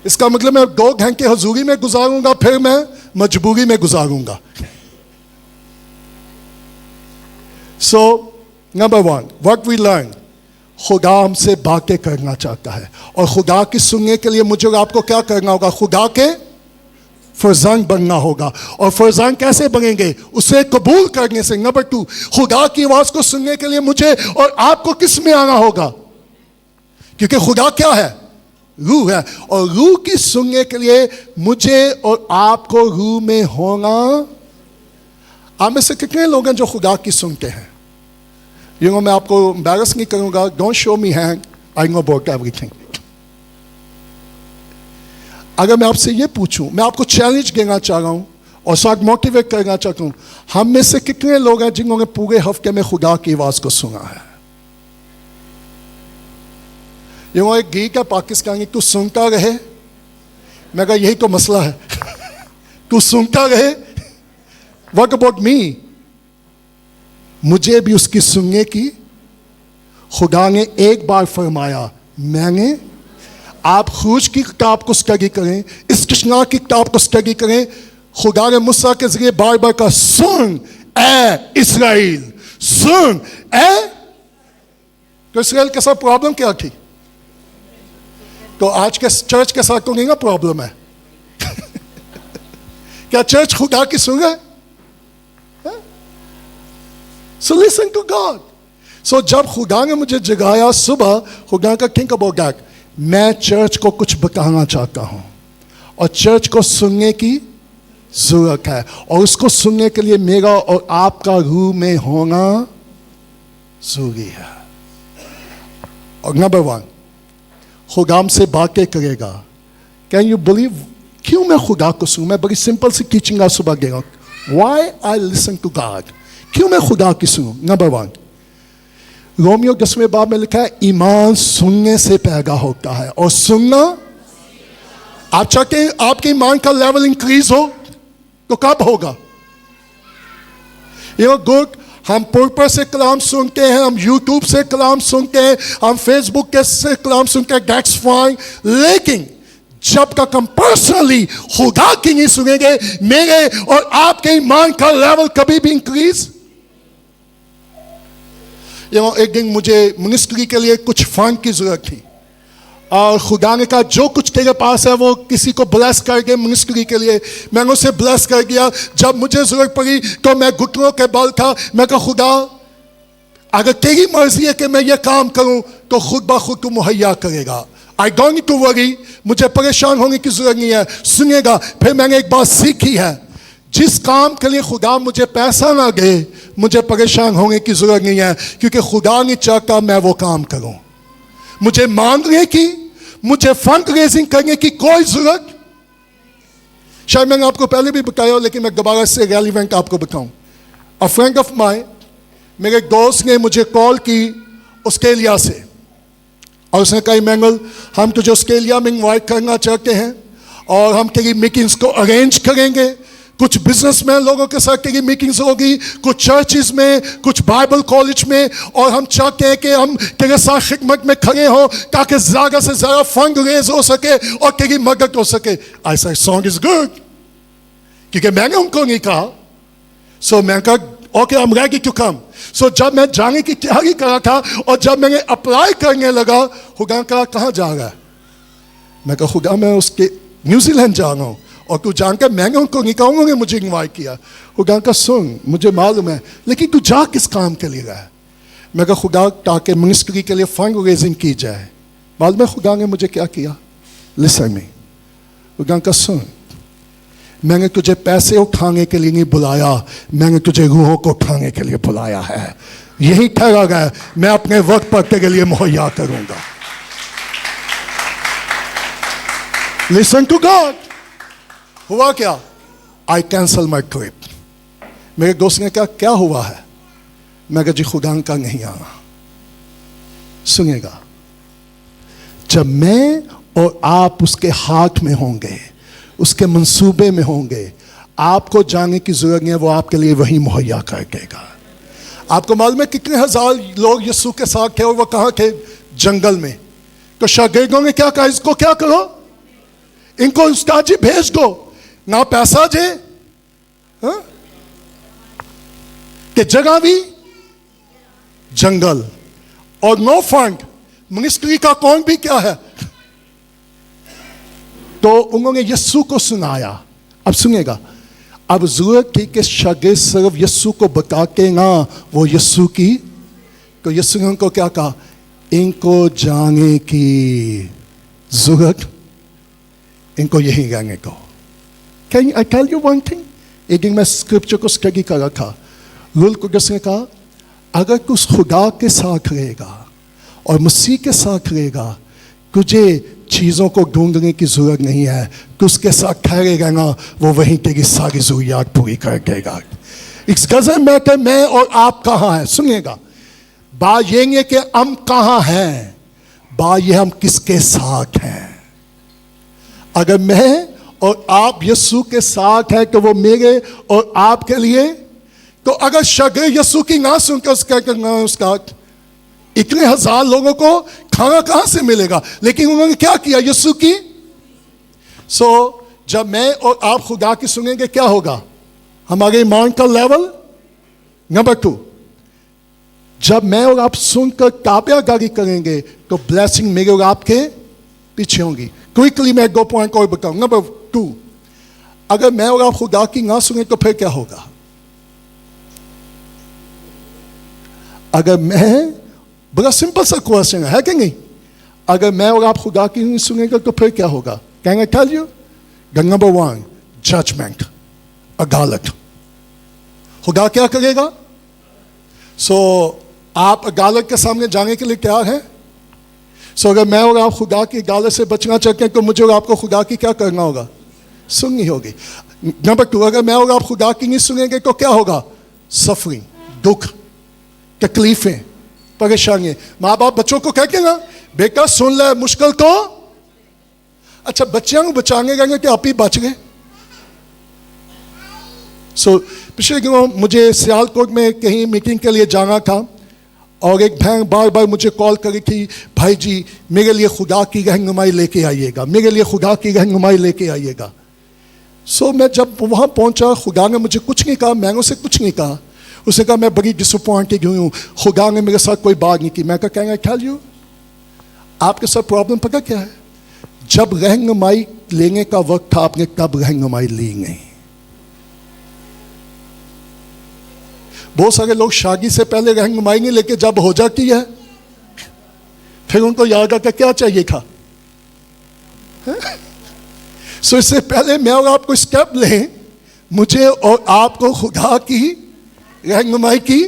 इसका मतलब मैं 2 घंटे हुजूरी में गुजारूंगा, फिर मैं मजबूरी में गुजारूंगा। So number 1 what we learn, खुदा हमसे बातें करना चाहता है, और खुदा की सुनने के लिए मुझे और आपको क्या करना होगा? खुदा के फरजान बनना होगा। और फरजान कैसे बनेंगे? उसे कबूल करने से। नंबर 2, खुदा की आवाज को सुनने के लिए मुझे और आपको किस में आना होगा? क्योंकि खुदा क्या है? रूह है, और रूह की सुनने के लिए मुझे और आपको रूह में होना। आप में से कितने लोग हैं जो खुदा की सुनते हैं? मैं आपको एम्बैरस नहीं करूंगा, don't show me hand, I know about everything. अगर मैं आपसे ये पूछूं, मैं आपको चैलेंज देना चाह रहा हूं और साथ मोटिवेट करना चाहता हूं, हम में से कितने लोग हैं जिन्होंने पूरे हफ्ते में खुदा की आवाज को सुना है? एक गीत है पाकिस्तानी, तू सुनता रहे। मैं कहा यही तो मसला है तू सुनता रहे। What about me? मुझे भी उसकी सुनने की, खुदा ने एक बार फरमाया, मैंने आप खुरूज की किताब को स्टडी करें, इस कृष्णा की किताब को स्टडी करें, खुदा ने मूसा के जरिए बार बार कहा, सुन ए इस्राएल, सुन ए। तो इस्राएल के साथ प्रॉब्लम क्या थी? तो आज के चर्च के साथ तो नहीं ना प्रॉब्लम है क्या चर्च खुदा की सुन रहा है? So listen to God. So जब खुदा ने मुझे जगाया सुबह, खुदा का थिंक अबाउट दैट, मैं चर्च को कुछ बताना चाहता हूं और चर्च को सुनने की जरूरत है, और उसको सुनने के लिए मेरा और आपका रूह में होना जरूरी है। और नंबर 1, खुदा हमसे बातें करेगा। Can you believe? क्यों मैं खुदा को सुनूं? मैं बड़ी सिंपल सी टीचिंग आज सुबह दे रहा हूं। Why I listen to God? क्यों मैं खुदा की सुनूं? नंबर 1, रोमियो 10वें बाब में लिखा है, ईमान सुनने से पैदा होता है, और सुनना। आप चाहते हैं आपके ईमान का लेवल इंक्रीज हो तो कब होगा? गुड, हम पुरपर से कलाम सुनते हैं, हम यूट्यूब से कलाम सुनते हैं, हम फेसबुक के से कलाम सुनते हैं, दैट्स फाइन। लेकिन जब तक हम पर्सनली खुदा की नहीं सुनेंगे, मेरे और आपके ईमान का लेवल कभी भी इंक्रीज। एक दिन मुझे मिनिस्ट्री के लिए कुछ फंड की जरूरत थी, और खुदा ने कहा जो कुछ तेरे पास है वो किसी को ब्लेस कर दे मिनिस्ट्री के लिए। मैंने उसे ब्लेस कर दिया। जब मुझे जरूरत पड़ी तो मैं घुटनों के बल था, मैं कहा खुदा अगर तेरी मर्जी है कि मैं ये काम करूं तो खुद ब खुद तू मुहैया करेगा। I don't need to worry, मुझे परेशान होने की जरूरत नहीं है। सुनिएगा, फिर मैंने एक बात सीखी है, जिस काम के लिए खुदा मुझे पैसा ना दे, मुझे परेशान होने की जरूरत नहीं है, क्योंकि खुदा नहीं चाहता मैं वो काम करूं। मुझे मांगने की, मुझे फंड रेजिंग करने की कोई जरूरत, शायद मैंने आपको पहले भी बताया, लेकिन मैं दोबारा से रेलिवेंट आपको बताऊं। अ फ्रेंड ऑफ माइन, मेरे दोस्त ने मुझे कॉल की ऑस्ट्रेलिया से, और उसने कहा मैंगल, हम तुझे ऑस्ट्रेलिया में इन्वाइट करना चाहते हैं और हम तेरी मीटिंग्स को अरेंज करेंगे। कुछ बिजनेसमैन लोगों के साथ तेरी मीटिंग्स होगी, कुछ चर्चिज में, कुछ बाइबल कॉलेज में, और हम चाहते हैं कि हम तेरे साथ खिदमत में खड़े हो ताकि ज़्यादा से ज़्यादा फंड रेज हो सके और तेरी मदद हो सके। I said song is good, क्योंकि मैंने उनको नहीं कहा। सो मैं कहा okay, I am ready to come. So जब मैं जाने की तैयारी कर रहा था और जब मैंने अप्लाई करने लगा, खुदा कहा कहाँ जा रहा है? मैं कहा खुदा मैं उसके न्यूजीलैंड जा रहा हूँ, और तू जानकर मैंने उनको नहीं कहूँगा मुझे इन्वाइट किया। खुदा का सुन, मुझे मालूम है, लेकिन तू जा किस काम के लिए रहा है? मैं कहा खुदा ताकि मिनिस्ट्री के लिए फंड रेजिंग की जाए। मालूम है खुदा ने मुझे क्या किया? Listen me. खुदा का सुन, मैंने तुझे पैसे उठाने के लिए नहीं बुलाया, मैंने तुझे रूहों को उठाने के लिए बुलाया है। यही ठहरा गया, मैं अपने वक्त पर तेरे लिए मुहैया करूंगा। Listen to God. हुआ क्या? I cancel my trip. मेरे दोस्त ने कहा क्या हुआ है? मैं कहा जी खुदा का नहीं आना। सुनिएगा, जब मैं और आप उसके हाथ में होंगे, उसके मंसूबे में होंगे, आपको जाने की जरूरत नहीं है, वो आपके लिए वही मुहैया कर देगा। आपको मालूम है कितने हजार लोग यीशु के साथ थे और वो कहाँ थे? जंगल में। तो शागिर्दों ने क्या कहा? इसको क्या करो, इनको उस्ताद जी भेज दो, ना पैसा जे कि जगह भी जंगल, और नो फंड। मिनिस्ट्री का कौन भी क्या है? तो उन्होंने यीशु को सुनाया। अब सुनिएगा, अब जरूरत थी कि शागिर्द सिर्फ यीशु को बता के ना वो यीशु की, तो यीशु ने उनको क्या कहा? इनको जाने की जरूरत, इनको यही रहने को। Can I tell you one thing? एक दिन मैं स्क्रिप्चर को स्टडी कर रहा था, रूल को ने कहा अगर तू खुदा के साथ रहेगा और मसीह के साथ रहेगा, तुझे चीज़ों को ढूंढने की जरूरत नहीं है, तो उसके साथ ठहरेगा ना, वो वहीं तेरी सारी जरूरियात पूरी कर देगा। इट्स डजंट मैटर मैं और आप कहाँ हैं। सुनिएगा, बात ये नहीं है कि हम कहाँ हैं, बात ये हम किसके साथ हैं। अगर मैं और आप यीशु के साथ हैं तो वो मेरे और आपके लिए। तो अगर शागिर्द यीशु की ना सुनकर उसका इतने हजार लोगों को खाना कहां से मिलेगा? लेकिन उन्होंने क्या किया? यीशु की। सो जब मैं और आप खुदा की सुनेंगे क्या होगा? हमारे ईमान का लेवल। नंबर 2, जब मैं और आप सुनकर ताबियादारी करेंगे तो ब्लेसिंग मेरे और आपके पीछे होंगी। क्विकली मैं 2 पॉइंट और बताऊं। नंबर 2, अगर मैं और आप खुदा की ना सुने तो फिर क्या होगा? अगर मैं, बड़ा सिंपल सा क्वेश्चन है कि नहीं? अगर मैं और आप खुदा की नहीं सुनेंगे तो फिर क्या होगा? Can I tell you? Number 1, judgment, अदालत। खुदा क्या करेगा? सो आप अदालत के सामने जाने के लिए तैयार हैं? सो अगर मैं और आप खुदा की अदालत से बचना चाहते हैं तो मुझे और आपको खुदा की क्या करना होगा? सुननी होगी। नंबर 2, अगर मैं और आप खुदा की नहीं सुनेंगे तो क्या होगा? सफरिंग, दुख, तकलीफें, परेशानी। माँ बाप बच्चों को कहते ना बेटा सुन ले मुश्किल को। अच्छा, बच्चों को बचाने गए कि आप ही बच गए। सो पिछले दिनों मुझे सियालकोट में कहीं मीटिंग के लिए जाना था और एक बहन बार बार मुझे कॉल करी थी, भाई जी मेरे लिए खुदा की रहनुमाई लेके आइएगा, मेरे लिए खुदा की रहनुमाई लेके आइएगा। सो मैं जब वहाँ पहुँचा, खुदा ने मुझे कुछ नहीं कहा, मैंने उसे कुछ नहीं कहा। उसने कहा मैं बड़ी डिसअपॉइंटेड हुई हूँ, खुदा ने मेरे साथ कोई बात नहीं की। मैं कहा कैन आई टेल यू, आपके साथ प्रॉब्लम पता क्या है? जब रहनुमाई लेने का वक्त था आपने तब रहनुमाई ली नहीं। बहुत सारे लोग शादी से पहले रहनुमाई नहीं लेके जब हो जाती है फिर उनको याद आता क्या चाहिए था। सो इससे पहले मैं और आपको स्टेप लें मुझे और आपको खुदा की रहनुमाई की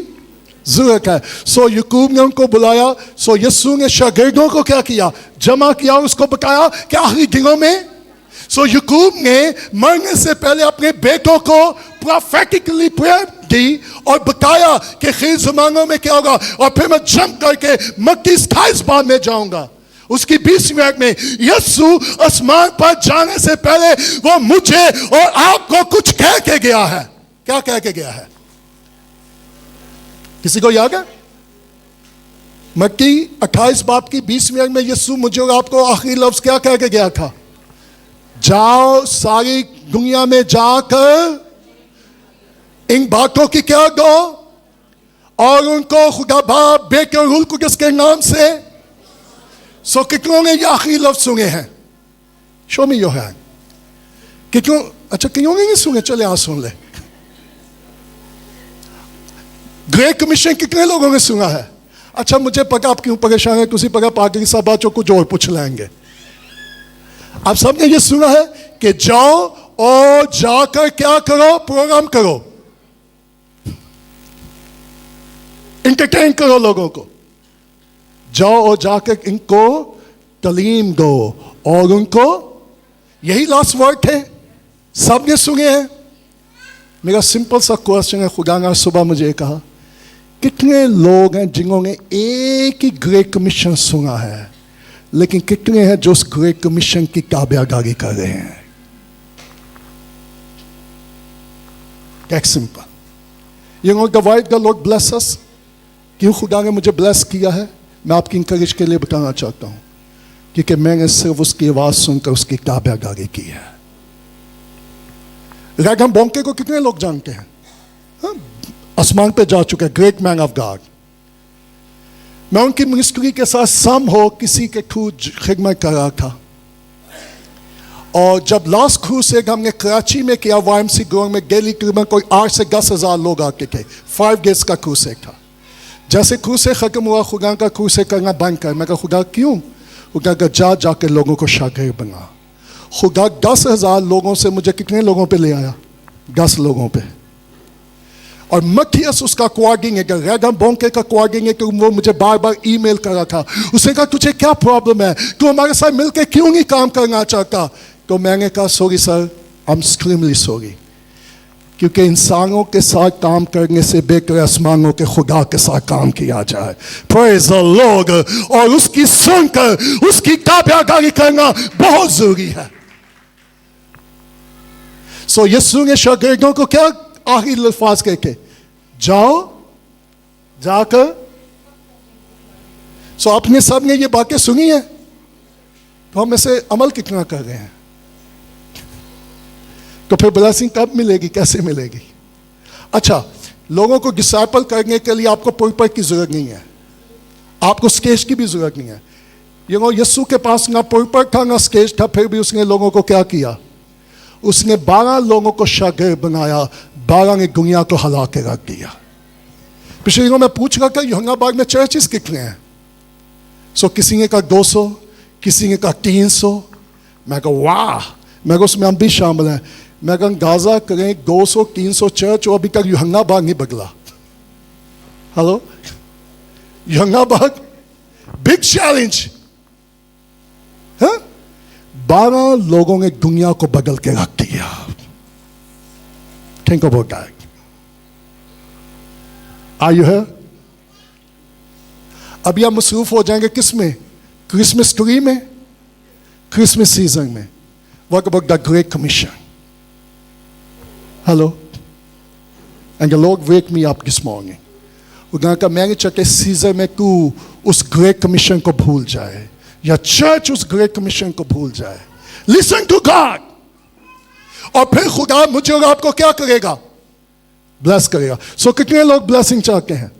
जरूरत है। सो याकूब ने उनको बुलाया। सो यीशु ने शागिर्दों को क्या किया? जमा किया, उसको बताया कि आखिरी दिनों में। सो याकूब ने मरने से पहले अपने बेटों को प्रोफेटिकली प्रेयर दी और बताया कि खीर ज़मानों में क्या होगा, और फिर मैं जंप करके मत्ती 28 बार में जाऊंगा। उसकी 20वीं आयत में यीशु आसमान पर जाने से पहले वो मुझे और आपको कुछ कह के गया है। क्या कह के गया है? किसी को याद है? मत्ती 28 बाब की 20वीं आयत में यीशु मुझे और आपको आखिरी लफ्ज क्या कह के गया था? जाओ सारी दुनिया में जाकर इन बातों की क्या दो और उनको खुदा बाप बेटे और रूह कुदस के नाम से। सो कितनों ने ये आखिरी लफ्ज सुने हैं? Show me your hand. कितनों? अच्छा, कितनों ने नहीं सुने? चले आ सुन ले। ग्रेट कमीशन कितने लोगों ने सुना है? अच्छा, मुझे पता आप क्यों परेशान है, तुसी पता पादरी साहब बच्चों को जो और पूछ लेंगे। आप सबने ये सुना है कि जाओ और जाकर क्या करो? प्रोग्राम करो, इंटरटेन करो लोगों को। जाओ और जाकर इनको तालीम दो और उनको, यही लास्ट वर्ड थे, सबने सुने हैं। मेरा सिंपल सा क्वेश्चन है, खुदा ने सुबह मुझे कहा कितने लोग हैं जिन्होंने एक ही ग्रेट कमीशन सुना है, लेकिन कितने हैं जो उस ग्रेट कमीशन की ताबेदारी कर रहे हैं? एक simple, you know the white the Lord bless us. क्यों खुदा ने मुझे ब्लेस किया है? मैं आपकी इंकरेज के लिए बताना चाहता हूं, क्योंकि मैंने सिर्फ उसकी आवाज सुनकर उसकी ताबेदारी की है। रैगम बोंके को कितने लोग जानते हैं? आसमान पे जा चुके, ग्रेट मैन ऑफ गॉड। मैं उनकी मिनिस्ट्री के साथ सम हो किसी के थ्रू खिदमत कर रहा था, और जब लास्ट क्रूसेड हमने कराची में किया, YMC ग्राउंड में डेली तकरीबन कोई 8 से 10 हज़ार लोग आते थे। 5 डेज का क्रूसेड था। जैसे क्रूसेड खत्म हुआ, खुदा का क्रूसेड करना बंद कर। मैं कहा खुदा क्यों? खुदा का जाके लोगों को शागिर्द बना। खुदा 10,000 लोगों से मुझे कितने लोगों पे ले आया? 10 लोगों पे। और मथियस उसका कोऑर्डिनेटर, रैगम बोंके का कोऑर्डिनेटर, वो मुझे बार बार ईमेल कर रहा था। उसने कहा तुझे क्या प्रॉब्लम है, तू हमारे साथ मिलकर क्यों नहीं काम करना चाहता? तो मैंने कहा sorry sir, I am extremely sorry, क्योंकि इंसानों के साथ काम करने से बेहतर आसमानों के खुदा के साथ काम किया जाए। Praise the Lord. और उसकी सुनकर उसकी ताबेदारी करना बहुत जरूरी है। सो यीशु ने शागिर्दों को क्या आखिरी अल्फाज कहके? जाओ जाकर। सो आपने सब ने ये बातें सुनी है, तो हम इसे अमल कितना कर रहे हैं? तो फिर ब्लेसिंग कब मिलेगी, कैसे मिलेगी? अच्छा, लोगों को डिसाइपल करने के लिए आपको पुलपिट की जरूरत नहीं है, आपको स्टेज की भी जरूरत नहीं है। यीशु के पास ना पुलपिट था ना स्टेज था, फिर भी उसने लोगों को क्या किया? उसने 12 लोगों को शागिर्द बनाया, 12 ने दुनिया को हिला के रख दिया। पिछले दिनों मैं पूछ रहा था यूहन्नाबाद में चर्चेस कितने हैं? सो किसी ने कहा 200, किसी ने कहा 300। मैं कहा वाह, मैं उसमें हम भी शामिल हैं। मैं कहा गाजा करें 200-300 चर्च, और अभी तक यूहन्नाबाद नहीं बदला। हेलो, यूहन्नाबाद बिग चैलेंज है। 12 लोगों ने दुनिया को बदल के रख दिया। Think about that. Are you here? अभी आप मसरूफ हो जाएंगे किस में? क्रिसमस ट्री में, क्रिसमस सीजन में। What about the Great Commission? Hello? And the Lord wake me up this morning. उन्होंने कहा मैं नहीं चाहता सीजन में तू उस ग्रेट कमीशन को भूल जाए, या चर्च उस ग्रेट कमीशन को भूल जाए। Listen to God. और फिर खुदा मुझे और आपको क्या करेगा? ब्लेस करेगा। सो कितने लोग ब्लेसिंग चाहते हैं?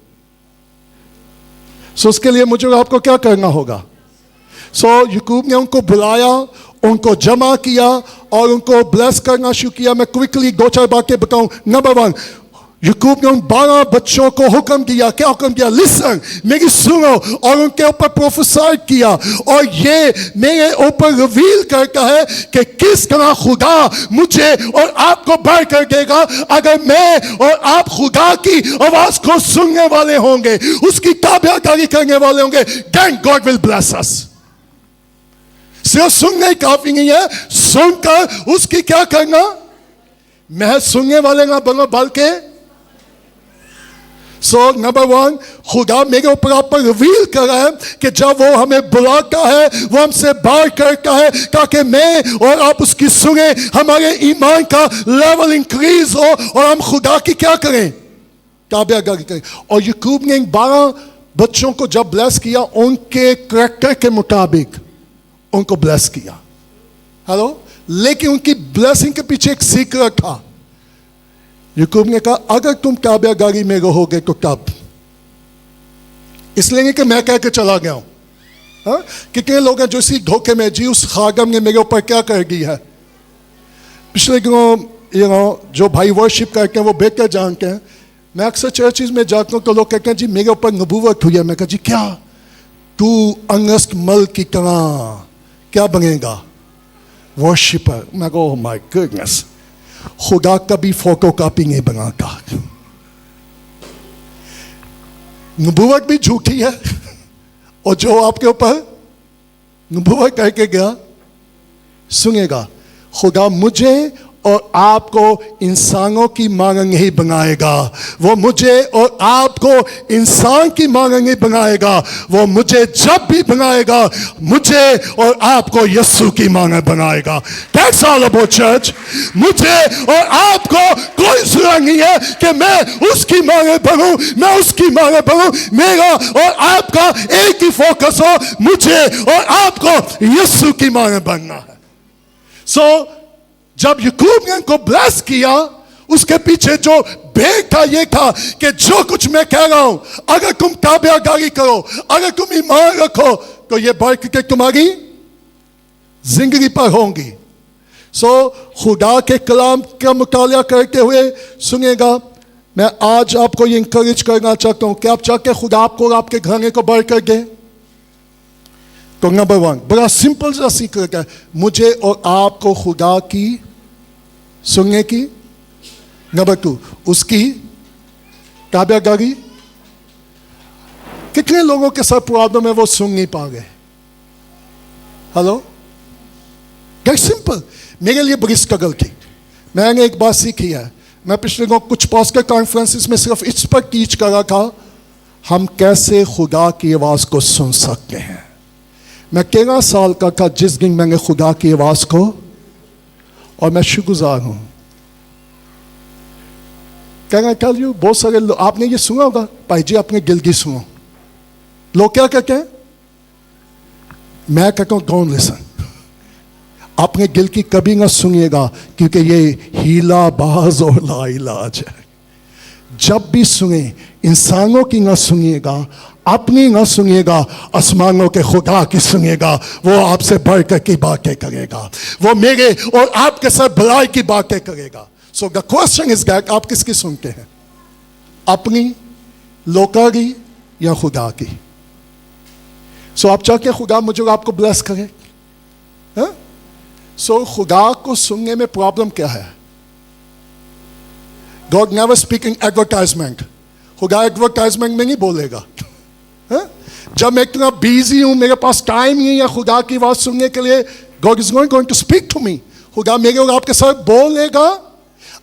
सो उसके लिए मुझे और आपको क्या करना होगा? सो याकूब ने उनको बुलाया, उनको जमा किया और उनको ब्लेस करना शुरू किया। मैं क्विकली 2-4 बातें बताऊं। नंबर 1, याकूब ने उन 12 बच्चों को हुक्म दिया, क्या हुक्म दिया? लिसन, मेरी सुनो, और उनके ऊपर प्रोफेसाइड किया, और ये मेरे ऊपर रिवील करता है कि किस तरह खुदा मुझे और आपको बढ़ कर देगा अगर मैं और आप खुदा की आवाज को सुनने वाले होंगे, उसकी ताबेदारी करने वाले होंगे. Then God will bless us. सिर्फ सुनने काफी नहीं है, सुनकर उसकी क्या करना? मैं सुनने वाले ना बनो बल्कि नंबर 1, खुदा मेरे ऊपर आप पर रिवील कर रहा है कि जब वो हमें बुलाता है, वो हमसे बात करता है ताकि मैं और आप उसकी सुने, हमारे ईमान का लेवल इंक्रीज हो और हम खुदा की क्या करें? ताबेदारी करें. और याकूब ने 12 बच्चों को जब ब्लेस किया, उनके करैक्टर के मुताबिक उनको ब्लेस किया. हेलो, लेकिन उनकी ब्लेसिंग के पीछे एक सीक्रेट था. याकूब ने कहा अगर तुम ताबेदारी में रहोगे तो तब. इसलिए नहीं कि मैं कह के चला गया हूं. कितने लोग हैं जो इसी धोखे में जी उस खादम ने मेरे ऊपर क्या कर दी है. पिछले दिनों जो भाई वर्शिप करते हैं वो बेहतर जानते हैं. मैं अक्सर चर्चिज में जाता हूं तो लोग कहते हैं जी मेरे ऊपर नबूवत हुई है. मैं कहा जी क्या? तू अंगस्त मल की तरह क्या बनेगा? वर्शिपर. मैं कहा ओह माय गुडनेस, खुदा कभी फोटो कॉपी नहीं बनाता. नबूवत भी झूठी है, और जो आपके ऊपर नबूवत करके गया सुनेगा. खुदा मुझे और आपको इंसानों की मांग नहीं बनाएगा, वो मुझे और आपको इंसान की मांग नहीं बनाएगा. वो मुझे जब भी बनाएगा, मुझे और आपको यीशु की मांग बनाएगा. That's all about church. मुझे और आपको कोई जरूरत नहीं है कि मैं उसकी मांग बनूं, मैं उसकी मांग बनूं. मेरा और आपका एक ही फोकस हो, मुझे और आपको यीशु की मांग बनना है. जब याकूब ने उनको ब्लेस किया, उसके पीछे जो भेद था ये था कि जो कुछ मैं कह रहा हूं, अगर तुम ताबेदारी करो, अगर तुम ईमान रखो, तो ये बरकतें तुम्हारी जिंदगी पर होंगी. खुदा के कलाम का मुताला करते हुए सुनेगा. मैं आज आपको ये इंकरेज करना चाहता हूं कि आप चाहते खुदा आपको और आपके घराने को बरकत दे. तो नंबर 1 बड़ा सिंपल सा सीक्रेट है, मुझे और आपको खुदा की सुनने की. नंबर 2 उसकी ताबेदारी. कितने लोगों के साथ प्रॉब्लम है वो सुन नहीं पा गए? Hello, very simple. मेरे लिए बड़ी स्ट्रगल थी. मैंने एक बात सीखी है. मैं पिछले दिनों कुछ पास्टर कॉन्फ्रेंसेस में सिर्फ इस पर टीच कर रहा था, हम कैसे खुदा की आवाज को सुन सकते हैं. मैं 13 साल का था जिस दिन मैंने खुदा की आवाज को, और मैं शुक्रगुजार हूं. क्या टेल यू, बहुत सारे लोग, आपने ये सुना होगा, भाई जी अपने दिल की सुनो. लोग क्या कहते हैं? मैं कहता हूं डोंट लिसन. अपने दिल की कभी ना सुनिएगा, क्योंकि ये हीला बाज और लाइलाज है. जब भी सुने, इंसानों की ना सुनिएगा, अपनी ना सुनिएगा, आसमानों के खुदा की सुनिएगा. वो आपसे बढ़कर की बातें करेगा, वो मेरे और आपके साथ भलाई की बातें करेगा. So the question is that आप किसकी सुनते हैं? अपनी, लोका की या खुदा की? सो आप चाहते हैं खुदा मुझे और आपको ब्लेस करे. सो खुदा को सुनने में प्रॉब्लम क्या है? God never speak in advertisement. खुदा एडवर्टाइजमेंट में नहीं बोलेगा. जब मैं इतना बिजी हूं, मेरे पास टाइम नहीं है खुदा की आवाज सुनने के लिए, God is not going to speak to me. खुदा मेरे और आपके साथ बोलेगा.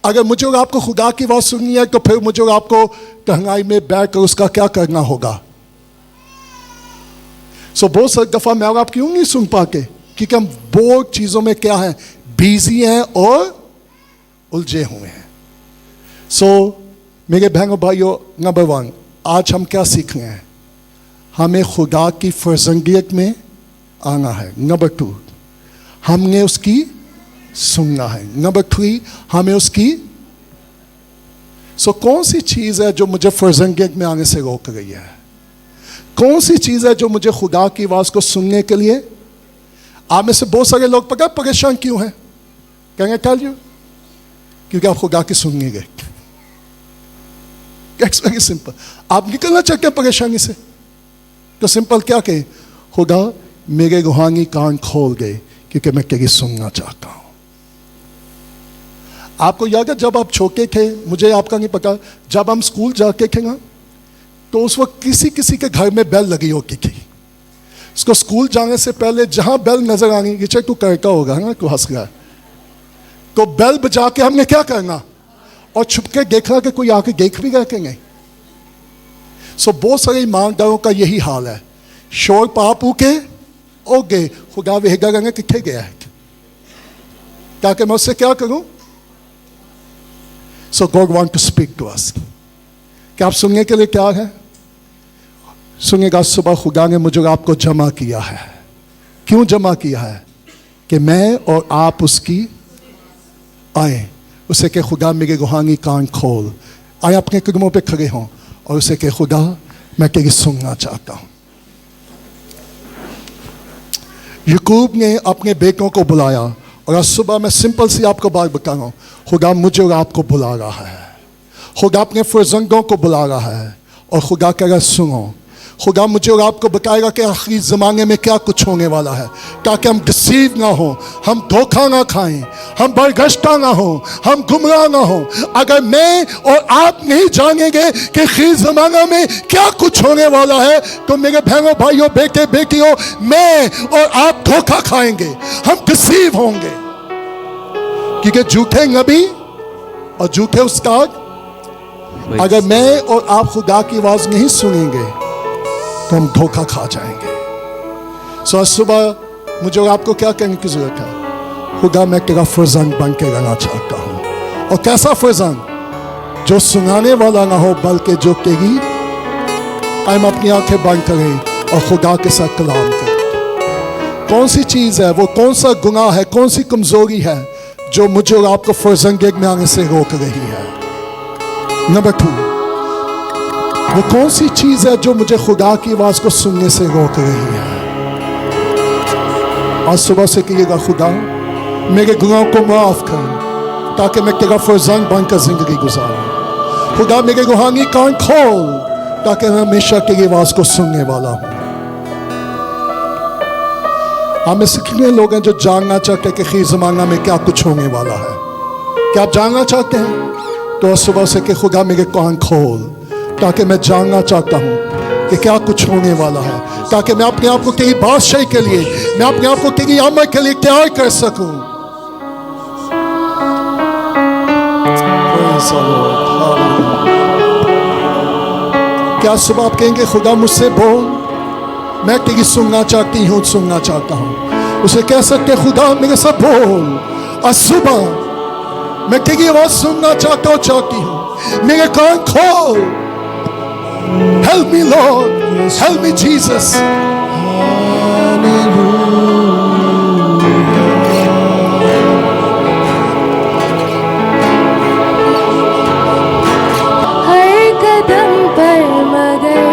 अगर मुझे और आपको खुदा की आवाज सुननी है, तो फिर मुझे और आपको तन्हाई में बैठकर उसका क्या करना होगा. बहुत सारी दफा मैं और आप क्यों नहीं सुन पाते? क्योंकि हम बहुत चीजों में क्या है, बिजी हैं और उलझे हुए हैं. मेरे बहनों भाइयों, नंबर 1 आज हम क्या सीख रहे हैं? हमें खुदा की फर्जंदियत में आना है. नंबर 2 हमने उसकी सुनना है. नंबर 3 हमें उसकी कौन सी चीज है जो मुझे फर्जंदियत में आने से रोक रही है? कौन सी चीज है जो मुझे खुदा की आवाज को सुनने के लिए? आप में से बहुत सारे लोग पता परेशान क्यों हैं? कहेंगे टेल यू, क्योंकि आप खुदा की सुनिएगा. It's very simple. आप निकलना चाहते हैं परेशानी से तो सिंपल क्या कहे, खुदा मेरे रूहानी कान खोल गए क्योंकि मैं तेरी सुनना चाहता हूं. आपको याद है जब आप छोटे थे, मुझे आपका नहीं पता, जब हम स्कूल जाते थे ना तो उस वक्त किसी किसी के घर में बेल लगी होती थी. उसको स्कूल जाने से पहले जहां बेल नजर आनी, ये चाहे तू करता होगा ना, तू हंस रहा है, तो बेल बजा के हमने क्या करना और छुप के देखना कि कोई आके देख भी रहे कि नहीं. सो बहुत सारे ईमानदारों का यही हाल है. शोर पाप उके ओ गए, खुदा वेगा रंगे कितने गया है, ताकि मैं उससे क्या करूं. So God want to speak to us. क्या आप सुनने के लिए तैयार हैं? सुनिएगा, सुबह खुदा ने मुझे आपको जमा किया है. क्यों जमा किया है? कि मैं और आप उसकी आए. उसे के खुदा मेरे रूहानी कान खोल. आए अपने कदमों पे खड़े हों और उसे के खुदा मैं तेरी सुनना चाहता हूं. याकूब ने अपने बेटों को बुलाया और आज सुबह मैं सिंपल सी आपको बात बता रहा हूं. खुदा मुझे और आपको बुला रहा है. खुदा अपने फर्जंदों को बुला रहा है और खुदा कह रहा है सुनो. खुदा मुझे और आपको बताएगा कि आखिरी ज़माने में क्या कुछ होने वाला है, ताकि हम डिसीव ना हो, हम धोखा ना खाएं, हम बरगश्ता ना हो, हम गुमराह ना हो. अगर मैं और आप नहीं जानेंगे कि आखिरी ज़माने में क्या कुछ होने वाला है तो मेरे बहनों भाइयों बेटे बेटियों, मैं और आप धोखा खाएंगे, हम डिसीव होंगे. क्योंकि झूठे नबी और झूठे उस्ताद, अगर मैं और आप खुदा की आवाज़ नहीं सुनेंगे तो हम धोखा खा जाएंगे. सो आज सुबह मुझे और आपको क्या कहने की जरूरत है? खुदा मैं तेरा फर्जंद बन के रहना चाहता हूं. और कैसा फर्जंद? जो सुनाने वाला ना हो बल्कि जो तेरी हम अपनी आंखें बंद करें और खुदा के साथ कलाम करें. कौन सी चीज़ है वो, कौन सा गुनाह है, कौन सी कमजोरी है जो मुझे और आपको फर्जंद में आने से रोक रही है? नंबर 2, वो कौन सी चीज़ है जो मुझे खुदा की आवाज़ को सुनने से रोक रही है? आज सुबह से कहिएगा, खुदा मेरे गुनाहों को माफ़ कर ताकि मैं तेरा फर्जंद बनकर जिंदगी गुजारूं. खुदा मेरे रूहानी कान खोल ताकि मैं हमेशा तेरी आवाज़ को सुनने वाला हूं. हमें कितने लोग हैं जो जानना चाहते हैं कि आखिरी ज़माना में क्या कुछ होने वाला है? क्या आप जानना चाहते हैं? तो आज सुबह से कि खुदा मेरे कान खोल ताकि मैं जानना चाहता हूं कि क्या कुछ होने वाला है, ताकि मैं अपने आप को तेरी बादशाही के लिए, मैं अपने आप को तेरी आमद के लिए तैयार कर सकूं. क्या सुबह आप कहेंगे खुदा मुझसे बोल, मैं तेरी सुनना चाहती हूँ, सुनना चाहता हूँ. उसे कह सकते खुदा मेरे साथ बोल. आज सुबह मैं तेरी आवाज सुनना चाहता हूँ, चाहती हूँ. मेरे कान खोल. Help me Lord, help me Jesus. हर कदम पर मगर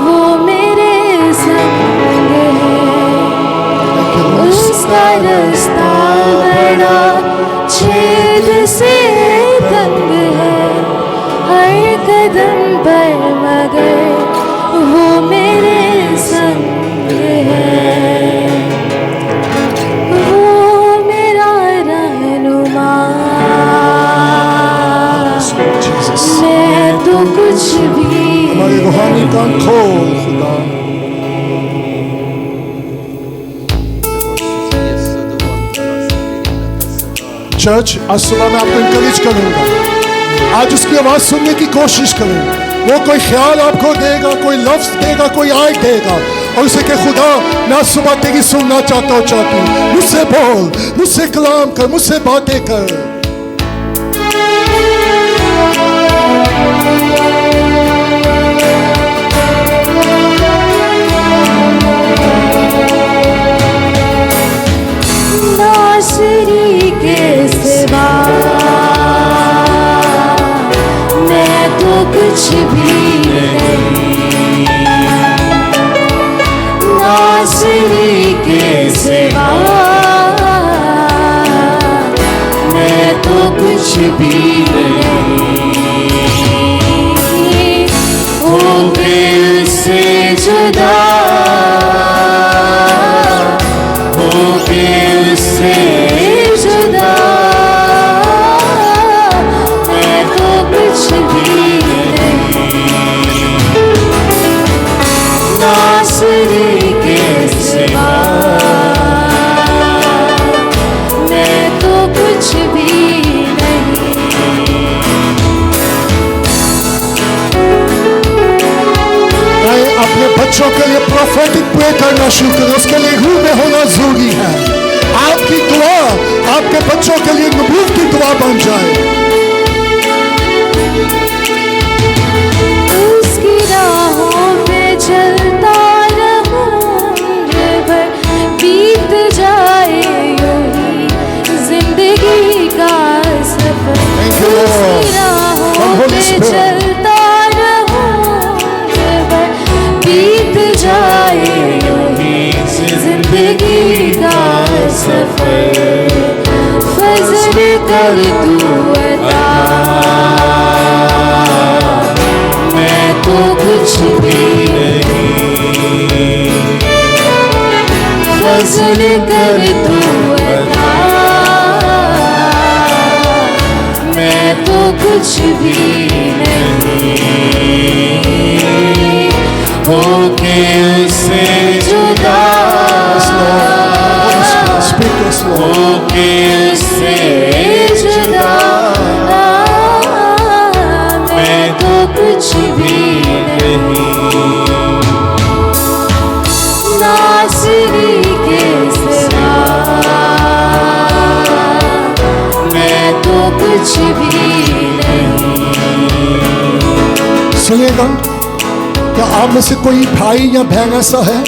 वो मेरे संग है. उसका रास्ता बड़ा छेद से तंग है. हर कदम पर मगर वो मेरे संग है. वो मेरा रहनुमा. मैं तो कुछ भी हमारे रूहानी कान खोल खुदा. चर्च आज सुबह मैं आपको इंकरेज करूंगा, आज उसकी आवाज सुनने की कोशिश करें. वो कोई ख्याल आपको देगा, कोई लफ्ज देगा, कोई आयत देगा और उसे कहे खुदा मैं आज सुबह तेरी सुनना चाहता हूँ, चाहती हूँ. मुझसे बोल, मुझसे कलाम कर, मुझसे बातें कर. नासरी के सिवा मैं तो कुछ भी नहीं. नासरी के सिवा मैं तो कुछ भी नहीं. जुदा होके उससे जुदा मैं तो कुछ भी नहीं नासरी के सिवा मैं तो कुछ भी अपने बच्चों के लिए प्रोफेटिक प्रे करना शुरू करें, उसके लिए रूह में होना जरूरी है। आपकी दुआ आपके बच्चों के लिए नबूवत की दुआ बन जाए। उसकी राहों पे चलता रहूंगा भर बीत जाए यूं ही जिंदगी का सफर उसकी राहों पे चलता बीत जाए जिंदगी का सफर फजल कर तू अता मैं तो कुछ भी नहीं फजल कर तू अता मैं तो कुछ भी नहीं होके उससे जुदा होके उससे जुदा मैं तो कुछ भी नहीं नासरी के सिवा मैं तो कुछ भी नहीं। सुनिएगा, क्या आप में से कोई भाई या बहन ऐसा है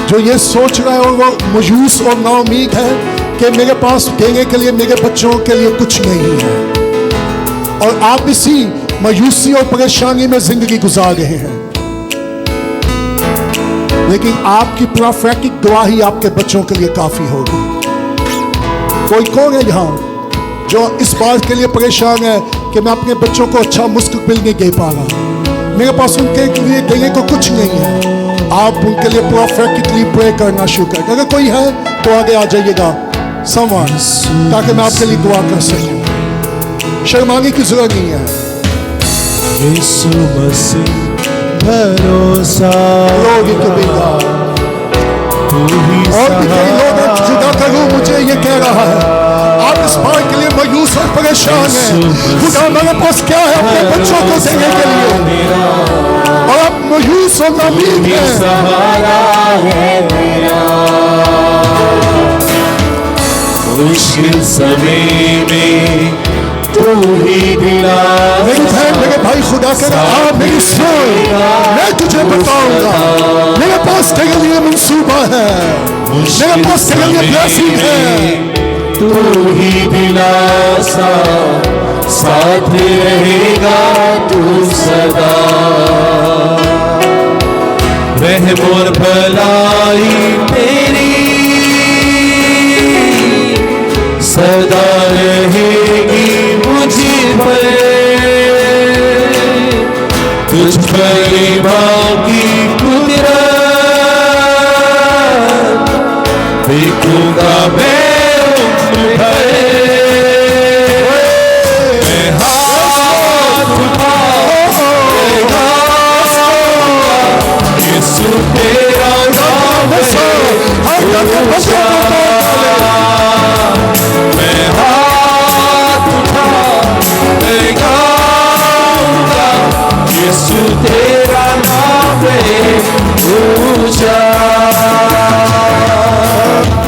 जो ये सोच रहा है और वो मायूस और नाउम्मीद है कि मेरे पास देने के लिए मेरे बच्चों के लिए कुछ नहीं है, और आप इसी मायूसी और परेशानी में जिंदगी गुजार रहे हैं, लेकिन आपकी प्रोफेटिक दुआ ही आपके बच्चों के लिए काफी होगी। कोई कौन है यहाँ जो इस बात के लिए परेशान है कि मैं अपने बच्चों को अच्छा मुस्तकबिल नहीं दे पा रहा, मेरे पास उनके लिए देने को कुछ नहीं है? आप उनके लिए प्रोफेटिकली प्रे करना शुरू करें। अगर कोई है तो आगे आ जाइएगा समवन, ताकि मैं आपके लिए दुआ कर सकूं। शर्माने की जरूरत नहीं है। यीशु मसीह भरोसा लोग और भी कई लोग जुदा करूं मुझे ये कह रहा है। आप इस बात के लिए मायूस और परेशान हैं, खुदा मेरे पास क्या है अपने बच्चों को देने के लिए, और आप मायूस और नाउम्मीद हैं। सहारा है मेरा मुश्किल समय में तू ही दिला मेरी बहन मेरे भाई, खुदा कह आप मेरी सुन, मैं तुझे बताऊंगा, मेरे पास तेरे लिए मंसूबा है, मेरे पास तेरे लिए ब्लेसिंग है। तू ही दिलासा साथ रहेगा तू सदा रहम और भलाई तेरी सदा रहेगी मुझ पर तुझ पर बाकी कुदरत देखूंगा मैं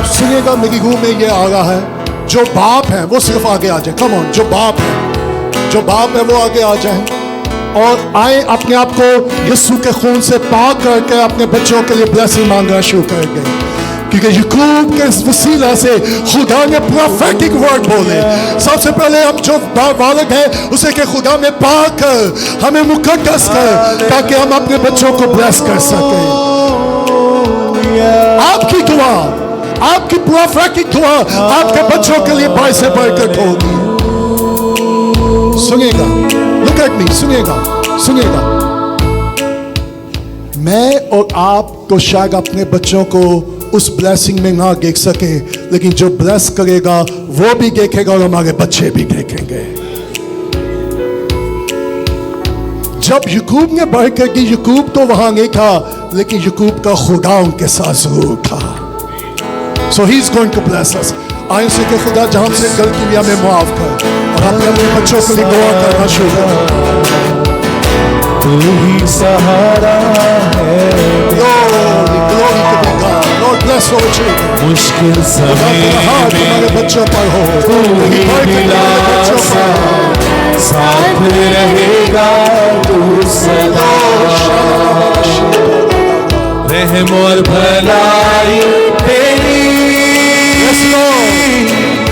सुनिएगा, मेरी रूह में ये आ रहा है, जो बाप है वो सिर्फ आगे आ जाए। कम ऑन, जो बाप है वो आगे आ जाए और आए अपने आप को यीशु के खून से पाक करके अपने बच्चों के लिए ब्लेसिंग मांगना शुरू कर गए, क्योंकि याकूब के वसीला से खुदा ने प्रोफेटिक वर्ड बोले। सबसे पहले हम जो वालिद है उसे के खुदा में पाक कर, हमें मुकद्दस कर, ताकि हम अपने बच्चों को ब्लेस कर सकें। आपकी दुआ, आपकी प्रोफेटिक दुआ आपके बच्चों के लिए बाइस से बरकत होगी। सुनिएगा, लुक एट मी, सुनिएगा। मैं और आप तो शायद अपने बच्चों को उस ब्लेसिंग में ना देख सके, लेकिन जो ब्लेस करेगा वो भी देखेगा और हमारे बच्चे भी देखेंगे। जब यकूब ने बरकत की, यकूब तो वहां नहीं था, लेकिन यकूब का खुदा उनके साथ जरूर था। So he's going to bless us. आए से कि खुदा जहां से गलती हुई हमें माफ कर, और अपने अपने बच्चों के लिए दुआ करना शुरू कर। तू ही सहारा है, Glory, glory to be God. Lord bless our children. मुश्किल खुदा समय तेरा हाथ में हमारे बच्चों पर हो, तू तेरी ही बरकत हमारे बच्चों पर हो। साथ रहेगा तू सदा। रहम और भलाई तेरी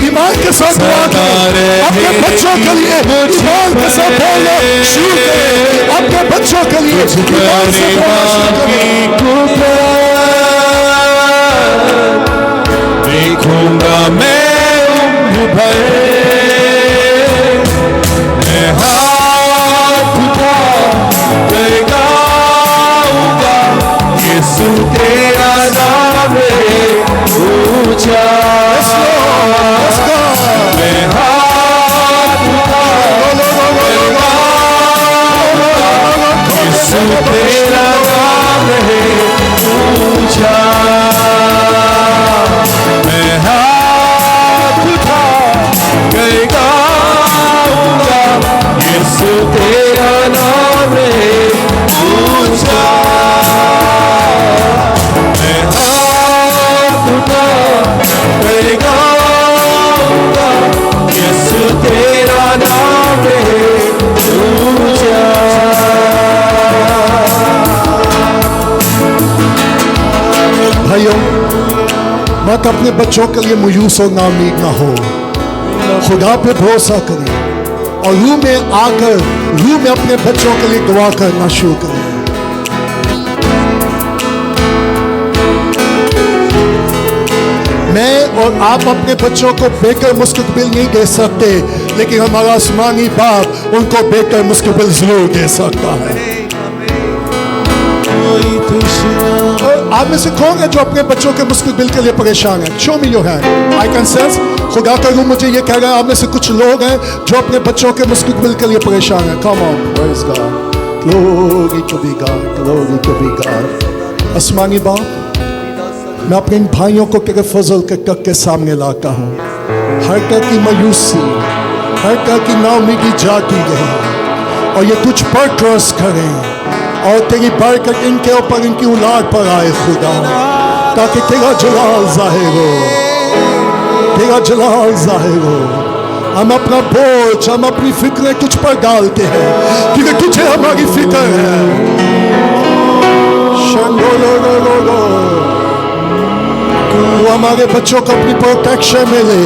ईमान के साथ दुआ करें अपने बच्चों के लिए, ईमान के साथ बोलो शुरू करें अपने बच्चों के लिए, ईमान से बोलना शुरू करें। देखूंगा मैं उम्र भर, मैं हाथ उठा कर गाऊंगा, यीशु तेरा नाम है ऊंचा। मैं हाथ उठा कर गाऊंगा, यीशु तेरा नाम है ऊंचा। मैं हाथ उठा कर गाऊंगा, यीशु तेरा नाम है ऊंचा। मैं हाथ उठा कर गाऊंगा, यीशु तेरा नाम है ऊंचा। भाइयों, मत अपने बच्चों के लिए मायूस और नाउम्मीद ना हो, खुदा पे भरोसा करें और रूह में आकर रूह में अपने बच्चों के लिए दुआ करना शुरू करें। मैं और आप अपने बच्चों को बेहतर मुस्तकबिल नहीं दे सकते, लेकिन हमारा आसमानी बाप उनको बेहतर मुस्तकबिल जरूर दे सकता है। और आप में से कौन है जो अपने बच्चों के मुस्तकबिल के लिए परेशान है? Show me your hand. I can sense खुदा का रूह मुझे ये कह रहा है, आप में से कुछ लोग हैं जो अपने बच्चों के मुस्तकबिल के लिए परेशान है। Come on, praise God, glory to be God, glory to be God. आसमानी बाप, मैं अपने इन भाइयों को तेरे फजल के तक के सामने लाता हूँ। हर तरह की मायूसी, हर तरह की नाउम्मीदी जाती रहे, और ये तुझ पर ट्रस्ट करें, और तेरी बरकत इनके ऊपर, इनकी औलाद पर आए खुदा, ताकि तेरा जलाल जाहिर हो, तेरा जलाल जाहिर हो। हम अपना बोझ, हम अपनी फिक्रें तुझ पर डालते हैं, क्योंकि तुझे हमारी फिक्र है। तू हमारे बच्चों को अपनी प्रोटेक्शन में ले,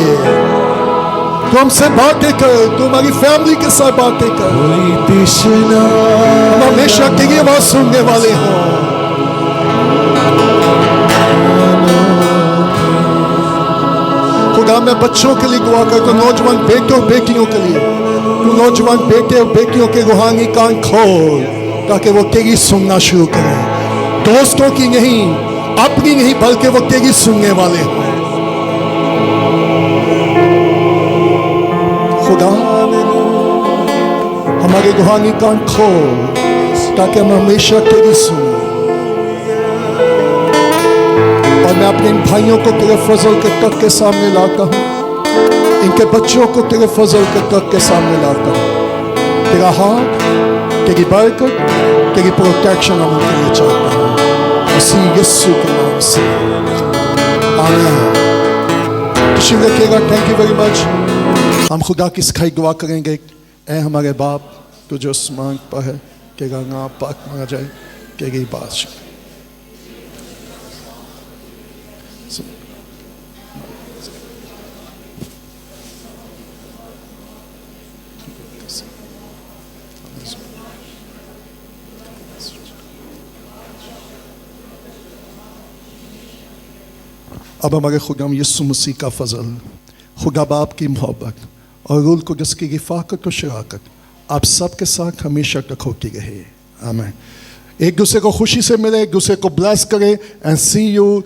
तू हमसे बातें कर, तू हमारी फैमिली के साथ बातें कर। हम हमेशा तेरी आवाज सुनने वाले हों। खुदा, मैं बच्चों के लिए दुआ करता हूं, नौजवान बेटे और बेटियों के लिए। तू नौजवान बेटे और बेटियों के रूहानी कान खोल, ताकि वो तेरी सुनना शुरू करें। दोस्तों की नहीं, अपनी नहीं, बल्कि वो तेरी सुनने वाले हों। खुदा, हमारे रूहानी कान खोल, ताकि हम हमेशा तेरी सुनें। और मैं अपने इन भाइयों को तेरे फजल के तक के सामने लाता हूँ, इनके बच्चों को तेरे फजल के तक के सामने लाता हूँ। तेरा हाथ, तेरी बरकत, तेरी प्रोटेक्शन हम उनके लिए चाहता हूँ, इसी यीशु के नाम से, आमीन। शिव रखिएगा। Thank you very much. हम खुदा की सिखाई दुआ करेंगे। ऐ हमारे बाप, तू जो आसमान पर है, तेरा नाम पाक माना जाए, तेरी बादशाह। अब हमारे खुदा यीशु मसीह का फजल, खुदा बाप की मोहब्बत और रूल कुदस की रिफाकत और शराकत आप सब के साथ हमेशा तक होती रहे। आमीन। एक दूसरे को खुशी से मिले, एक दूसरे को ब्लेस करें, एंड सी यू